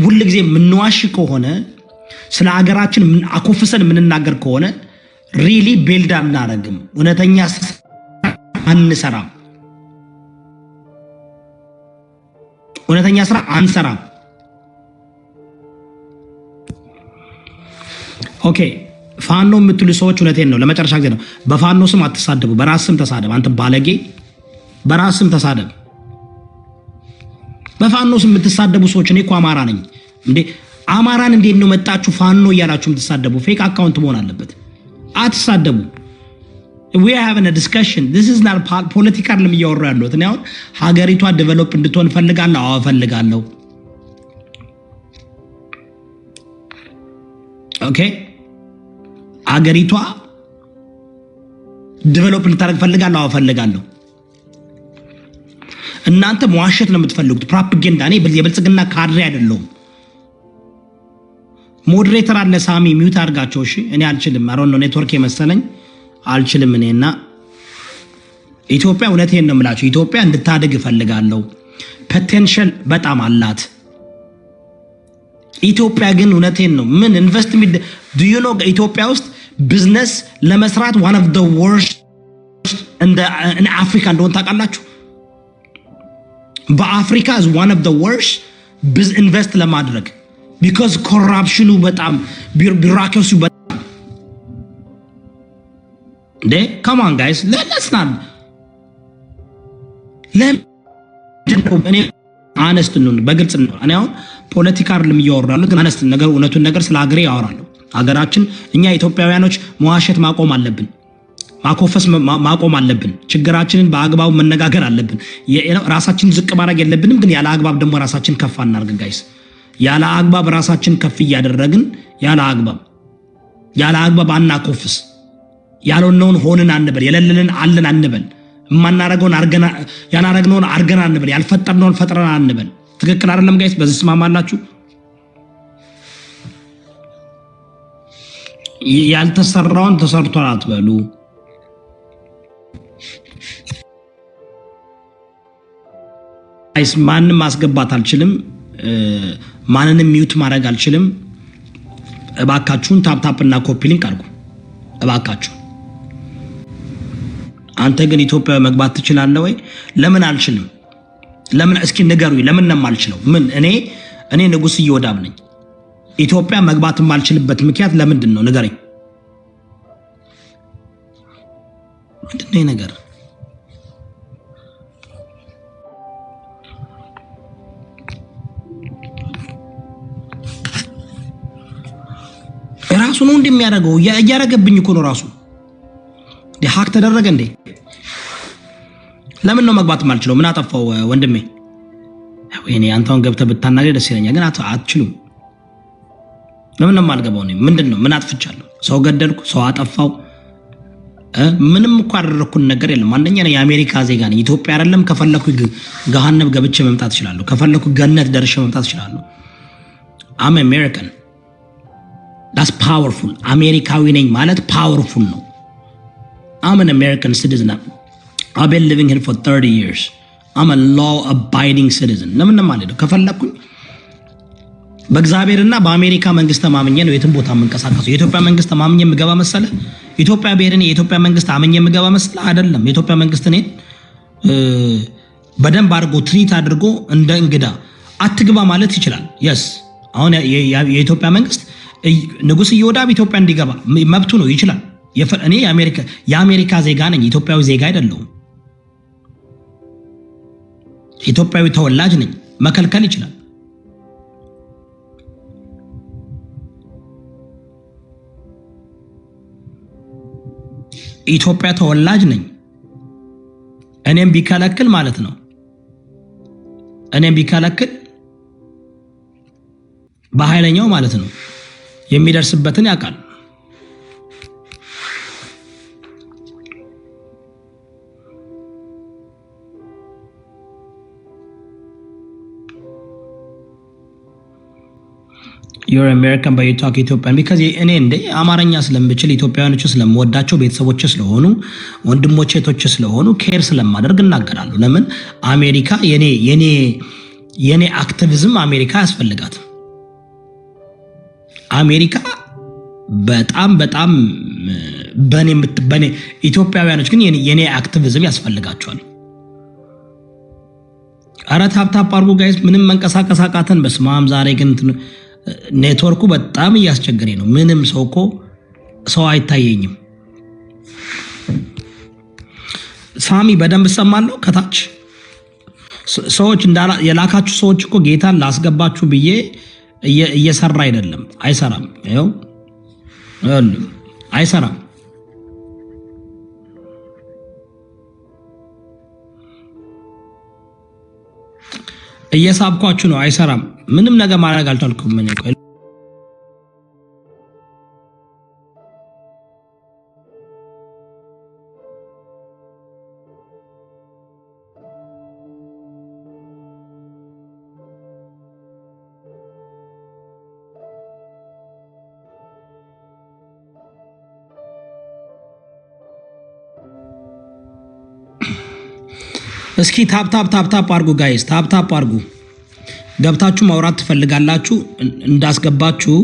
ሁል ጊዜ የምንዋሽ ከሆነ ስለ ሀገራችን አኮፍሰን የምንናገር ከሆነ ሪሊ ቤልድ አናረግም፣ እውነተኛ አንሰራም፣ እውነተኛ ስራ አንሰራም። ኦኬ ፋኖ የምትሉ ሰዎች እውነቴን ነው፣ ለመጨረሻ ጊዜ ነው። በፋኖ ስም አትሳደቡ፣ በራስ ስም ተሳደብ። አንተ ባለጌ በራስ ስም ተሳደብ። በፋኖ ስም የምትሳደቡ ሰዎች እኔ እኮ አማራ ነኝ እንዴ! አማራን እንዴት ነው መጣችሁ ፋኖ እያላችሁ የምትሳደቡ? ፌክ አካውንት መሆን አለበት። አትሳደቡ። we are having a discussion. this is not ፖለቲካ አይደለም እያወራሁ ያለሁት። እኔ አሁን ሀገሪቷ ዴቨሎፕ እንድትሆን ፈልጋለሁ። አዎ ፈልጋለሁ። ኦኬ ሀገሪቷ ዴቨሎፕ እንድታደርግ ፈልጋለሁ። አዎ ፈልጋለሁ። እናንተ መዋሸት ነው የምትፈልጉት፣ ፕሮፓጋንዳ። እኔ የብልጽግና ካድሬ አይደለሁም። ሞዴሬተር አለ ሳሚ፣ ሚውት አድርጋቸው። እሺ እኔ አልችልም። አሮን ነው ኔትወርክ የመሰለኝ አልችልም። እኔና ኢትዮጵያ እውነቴን ነው የምላችሁ፣ ኢትዮጵያ እንድታድግ እፈልጋለሁ። ፖቴንሻል በጣም አላት ኢትዮጵያ። ግን እውነቴን ነው ምን ኢንቨስት ዱ ዩ ኖ ኢትዮጵያ ውስጥ ቢዝነስ ለመስራት one of the worst in አፍሪካ እንደሆነ ታውቃላችሁ? በአፍሪካ is one of the worst ኢንቨስት ለማድረግ because ኮራፕሽኑ በጣም ቢሮክራሲው በጣም እንዴ come on guys let's not እኔ አነስት ነው በግልጽ ነው። እኔ አሁን ፖለቲካ አይደለም እያወራለሁ፣ ግን አነስት ነገር እውነቱን ነገር ስለ ሀገሬ ያወራለሁ። ሀገራችን እኛ ኢትዮጵያውያኖች መዋሸት ማቆም አለብን፣ ማኮፈስ ማቆም አለብን። ችግራችንን በአግባቡ መነጋገር አለብን። ራሳችንን ዝቅ ማድረግ የለብንም፣ ግን ያለ አግባብ ደግሞ ራሳችን ከፍ አናርግ ጋይስ። ያለ አግባብ ራሳችን ከፍ እያደረግን ያለ አግባብ አናኮፍስ። ያልሆነውን ሆንን አንበል፣ የሌለንን አለን አንበል፣ የማናረገውን ያላረግነውን አርገን አንበል፣ ያልፈጠርነውን ፈጥረን አንበል። ትክክል አይደለም ጋይስ? በዚህ ስማማላችሁ? ያልተሰራውን ተሰርቷል አትበሉ። ጋይስ ማንንም ማስገባት አልችልም፣ ማንንም ሚውት ማድረግ አልችልም። እባካችሁን ታፕ እና ኮፒ ሊንክ አድርጉ እባካችሁ። አንተ ግን ኢትዮጵያ መግባት ትችላለህ ወይ? ለምን አልችልም? ለምን እስኪ ንገሩኝ። ለምን ነው የማልችለው? ምን እኔ ንጉስ እየወዳብ ነኝ። ኢትዮጵያ መግባት የማልችልበት ምክንያት ለምንድን ነው? ንገረኝ። ምንድነው ነገር? ራሱ ነው እንደሚያደርገው እያደረገብኝ እኮ ነው ራሱ። ሀክ ተደረገ እንዴ? ለምን ነው መግባት የማልችለው? ምን አጠፋው ወንድሜ? ወይኔ አንተውን ገብተህ ብታናገር ደስ ይለኛል፣ ግን አትችሉም። ለምን ነው የማልገባው? ምንድነው? ምን አጥፍቻለሁ? ሰው ገደልኩ? ሰው አጠፋው? ምንም እኮ ያደረኩን ነገር የለም። አንደኛ ነው የአሜሪካ ዜጋ ነኝ። ኢትዮጵያ አይደለም ከፈለኩ ገሃነም ገብቼ መምጣት እችላለሁ። ከፈለኩ ገነት ደርሼ መምጣት እችላለሁ። አም አሜሪካን ዳስ ፓወርፉል። አሜሪካዊ ነኝ ማለት ፓወርፉል ነው። I'm an American citizen. I've been living here for 30 years. I'm a law-abiding citizen. ለምን ማለት ነው? ከፈለኩኝ በእግዚአብሔርና በአሜሪካ መንግስት ተማምኜ ነው የትም ቦታ የምንቀሳቀሰው። የኢትዮጵያ መንግስት ተማምኜ የምገባ መሰለ? ኢትዮጵያ ብሔርን የኢትዮጵያ መንግስት አምኜ የምገባ መሰለ? አይደለም። የኢትዮጵያ መንግስት እኔን በደንብ አድርጎ ትሪት አድርጎ እንደ እንግዳ አትግባ ማለት ይችላል። የስ አሁን የኢትዮጵያ መንግስት ንጉስ እየወዳብ ኢትዮጵያ እንዲገባ መብቱ ነው፣ ይችላል። እኔ የአሜሪካ ዜጋ ነኝ፣ ኢትዮጵያዊ ዜጋ አይደለሁም። ኢትዮጵያዊ ተወላጅ ነኝ፣ መከልከል ይችላል። ኢትዮጵያ ተወላጅ ነኝ። እኔም ቢከለክል ማለት ነው፣ እኔም ቢከለክል በኃይለኛው ማለት ነው የሚደርስበትን ያውቃል። you're American but you talk Ethiopian because እኔ እንደ አማርኛ ስለምችል ኢትዮጵያውያኖች ስለምወዳቸው ቤተሰቦች ስለሆኑ ወንድሞቼ እህቶቼ ስለሆኑ ኬር ስለማደርግ እናገራለሁ። ለምን አሜሪካ የኔ አክቲቪዝም አሜሪካ ያስፈልጋት። አሜሪካ በጣም በኔ ኢትዮጵያውያኖች ግን የኔ አክቲቪዝም ያስፈልጋቸዋል። አረ ታፕ አርጉ ጋይስ። ምንም መንቀሳቀስ አቃተን። በስማም ዛሬ ግን ኔትወርኩ በጣም እያስቸገረኝ ነው። ምንም ሰው አይታየኝም። ሳሚ በደንብ ሰማለሁ ከታች ሰዎች የላካችሁ ሰዎች እኮ ጌታን ላስገባችሁ ብዬ እየሰራ አይደለም። አይሰራም። ይኸው አይሰራም። እየሳብኳችሁ ነው። አይሰራም። ምንም ነገር ማድረግ አልቻልኩም። ምን ይቆይ እስኪ ታፕ አርጉ ጋይስ። ታፕ አርጉ። ገብታችሁ ማውራት ትፈልጋላችሁ እንዳስገባችሁ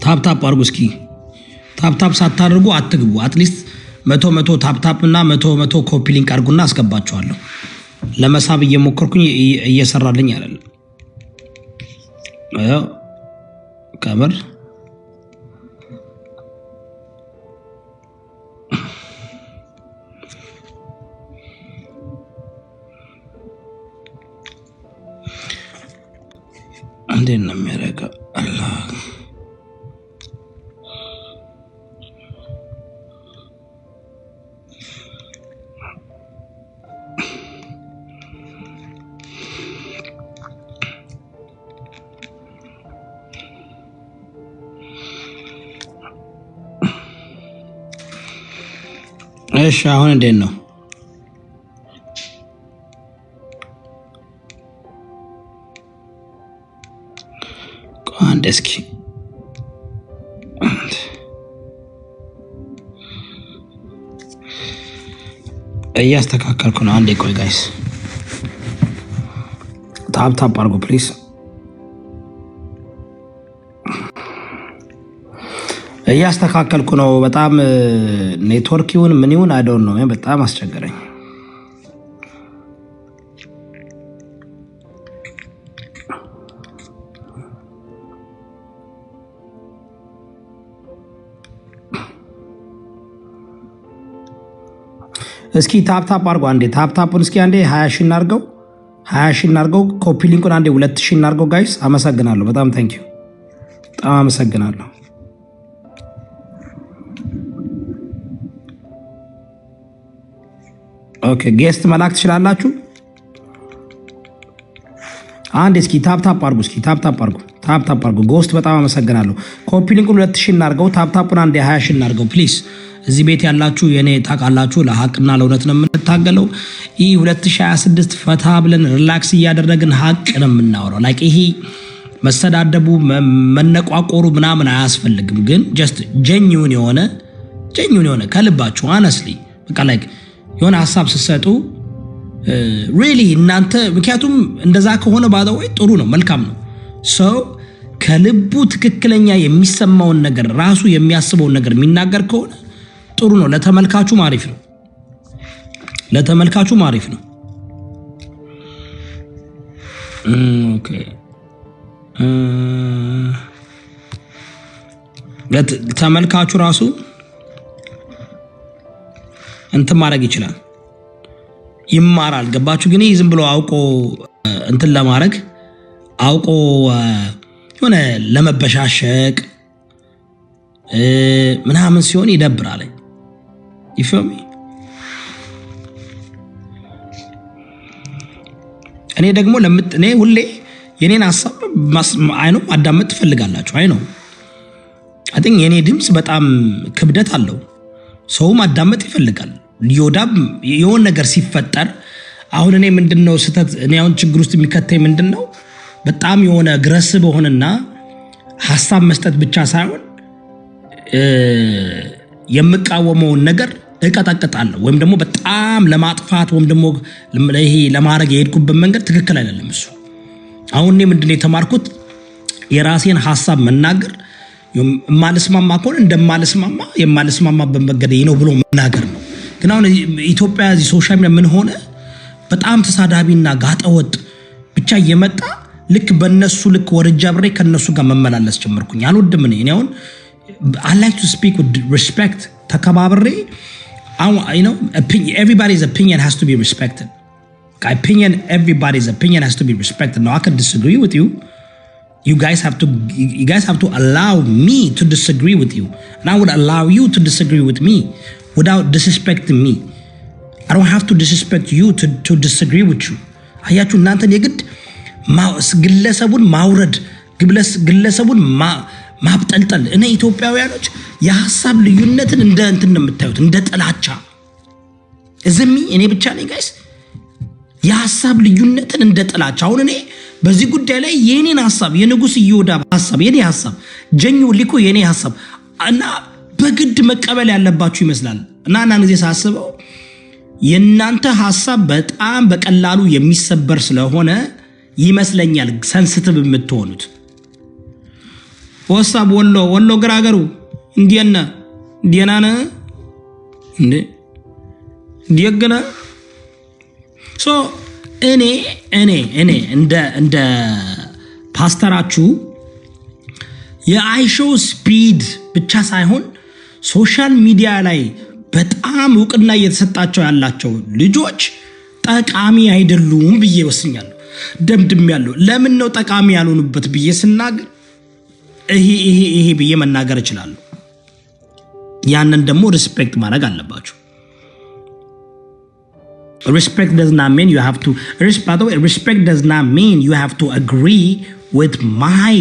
ታፕ አርጉ። እስኪ ታፕ ሳታደርጉ አትግቡ። አትሊስት 100 ታፕ እና 100 ኮፒ ሊንክ አርጉና አስገባችኋለሁ። ለመሳብ እየሞከርኩኝ እየሰራልኝ አይደለም። ከበር እንዴት ነው የሚያደርገው? አላህ እሺ፣ አሁን እንዴት ነው? እስኪ እያስተካከልኩ ነው። አንዴ ቆይ ጋይስ። ታፕ አርጉ ፕሊዝ። እያስተካከልኩ ነው። በጣም ኔትወርክ ይሁን ምን ይሁን አይ ዶንት ኖ። በጣም አስቸገረኝ። እስኪ ታፕ አርጉ አንዴ። ታፑን እስኪ አንዴ 20 ሺህ እናርገው። 20 ሺህ እናርገው። ኮፒ ሊንኩን አንዴ 2000 እናርገው ጋይስ። አመሰግናለሁ። በጣም ታንክ ዩ። በጣም አመሰግናለሁ። ኦኬ ጌስት መላክ ትችላላችሁ። አንዴ እስኪ ታፕ አርጉ። እስኪ ታፕ አርጉ። ጎስት በጣም አመሰግናለሁ። ኮፒ ሊንኩን 2000 እናርገው። ታፑን አንዴ 20 ሺህ እናርገው ፕሊዝ። እዚህ ቤት ያላችሁ የኔ ታውቃላችሁ፣ ለሀቅና ለእውነት ነው የምንታገለው። ይህ 2026 ፈታ ብለን ሪላክስ እያደረግን ሀቅ ነው የምናወራው። ላይክ ይሄ መሰዳደቡ መነቋቆሩ ምናምን አያስፈልግም። ግን ጀስት ጀኒውን የሆነ ከልባችሁ አነስሊ በቃ ላይክ የሆነ ሀሳብ ስትሰጡ ሪሊ እናንተ ምክንያቱም እንደዛ ከሆነ ባደወይ ጥሩ ነው፣ መልካም ነው። ሰው ከልቡ ትክክለኛ የሚሰማውን ነገር ራሱ የሚያስበውን ነገር የሚናገር ከሆነ ጥሩ ነው። ለተመልካቹም አሪፍ ነው። ኦኬ ተመልካቹ ራሱ እንትን ማድረግ ይችላል፣ ይማራል። ገባችሁ? ግን ዝም ብሎ አውቆ እንትን ለማድረግ አውቆ የሆነ ለመበሻሸቅ ምናምን ሲሆን ይደብራል። ይፈሚ እኔ ደግሞ እኔ ሁሌ የኔን ሐሳብ አይኖ ማዳመጥ ትፈልጋላችሁ። አይኖ አይ ቲንክ የኔ ድምጽ በጣም ክብደት አለው። ሰው ማዳመጥ ይፈልጋል። ዮዳብ የሆነ ነገር ሲፈጠር አሁን እኔ ምንድነው ስተት እኔ አሁን ችግር ውስጥ የሚከተኝ ምንድነው በጣም የሆነ ግረስብ ሆነና ሐሳብ መስጠት ብቻ ሳይሆን የምቃወመውን ነገር እቀጠቅጣለሁ ወይም ደግሞ በጣም ለማጥፋት ወይም ደግሞ ይሄ ለማድረግ የሄድኩበት መንገድ ትክክል አይደለም። እሱ አሁን እኔ ምንድነው የተማርኩት የራሴን ሐሳብ መናገር የማልስማማ ከሆነ እንደማልስማማ የማልስማማበት መንገድ ነው ብሎ መናገር ነው። ግን አሁን ኢትዮጵያ እዚህ ሶሻል ሚዲያ ምን ሆነ በጣም ተሳዳቢና ጋጠወጥ ብቻ እየመጣ ልክ በእነሱ ልክ ወርጃ ብሬ ከነሱ ጋር መመላለስ ጀመርኩኝ። አልወድም እኔ አሁን I like to speak with respect ተከባብሬ everybody's opinion has to be respected. Everybody's opinion has to be respected. Now I can disagree with you. You guys have to allow me to disagree with you, and I would allow you to disagree with me without disrespecting me. I don't have to disrespect you to disagree with you. አያችሁ እናንተን የግድ ግለሰቡን ማውረድ ግለሰቡን ማብጠልጠል። እኔ ኢትዮጵያውያኖች የሐሳብ ልዩነትን እንደ እንትን ነው የምታዩት፣ እንደ ጥላቻ እዝሚ እኔ ብቻ ነኝ ጋይስ። የሐሳብ ልዩነትን እንደ ጥላቻ። አሁን እኔ በዚህ ጉዳይ ላይ የኔን ሐሳብ የንጉስ ይሁዳ ሐሳብ የኔ ሐሳብ ጀኙ ሊኮ የኔ ሐሳብ እና በግድ መቀበል ያለባችሁ ይመስላል። እና አንዳንድ ጊዜ ሳስበው የእናንተ ሐሳብ በጣም በቀላሉ የሚሰበር ስለሆነ ይመስለኛል ሰንሲቲቭ የምትሆኑት። ወሳብ ወሎ ግራገሩ እንዲያና ዲያናና እንዴ ዲያገና ሶ እኔ እንደ ፓስተራችሁ የአይሾው ስፒድ ብቻ ሳይሆን ሶሻል ሚዲያ ላይ በጣም እውቅና እየተሰጣቸው ያላቸው ልጆች ጠቃሚ አይደሉም ብዬ ወስኛለሁ። ደምድሜያለሁ። ለምን ነው ጠቃሚ ያልሆኑበት ብዬ ስናገር ይሄ ብዬ መናገር እችላለሁ። ያንን ደግሞ ሪስፔክት ማድረግ አለባችሁ። Respect does not mean you have to by the way, respect does not mean you have to agree with my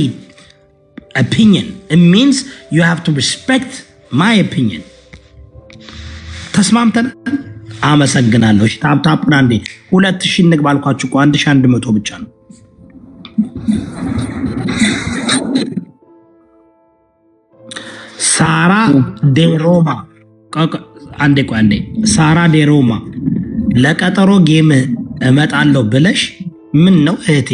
opinion. It means you have to respect my opinion. ተስማምተን አመሰግናለሁ። ታፕ አንዴ 2000 ንግባ አልኳችሁ እኮ 1100 ብቻ ነው። ሳራ ዴሮማ አንዴ ሳራ ዴሮማ ለቀጠሮ ጌም እመጣለሁ ብለሽ ምን ነው እህቴ?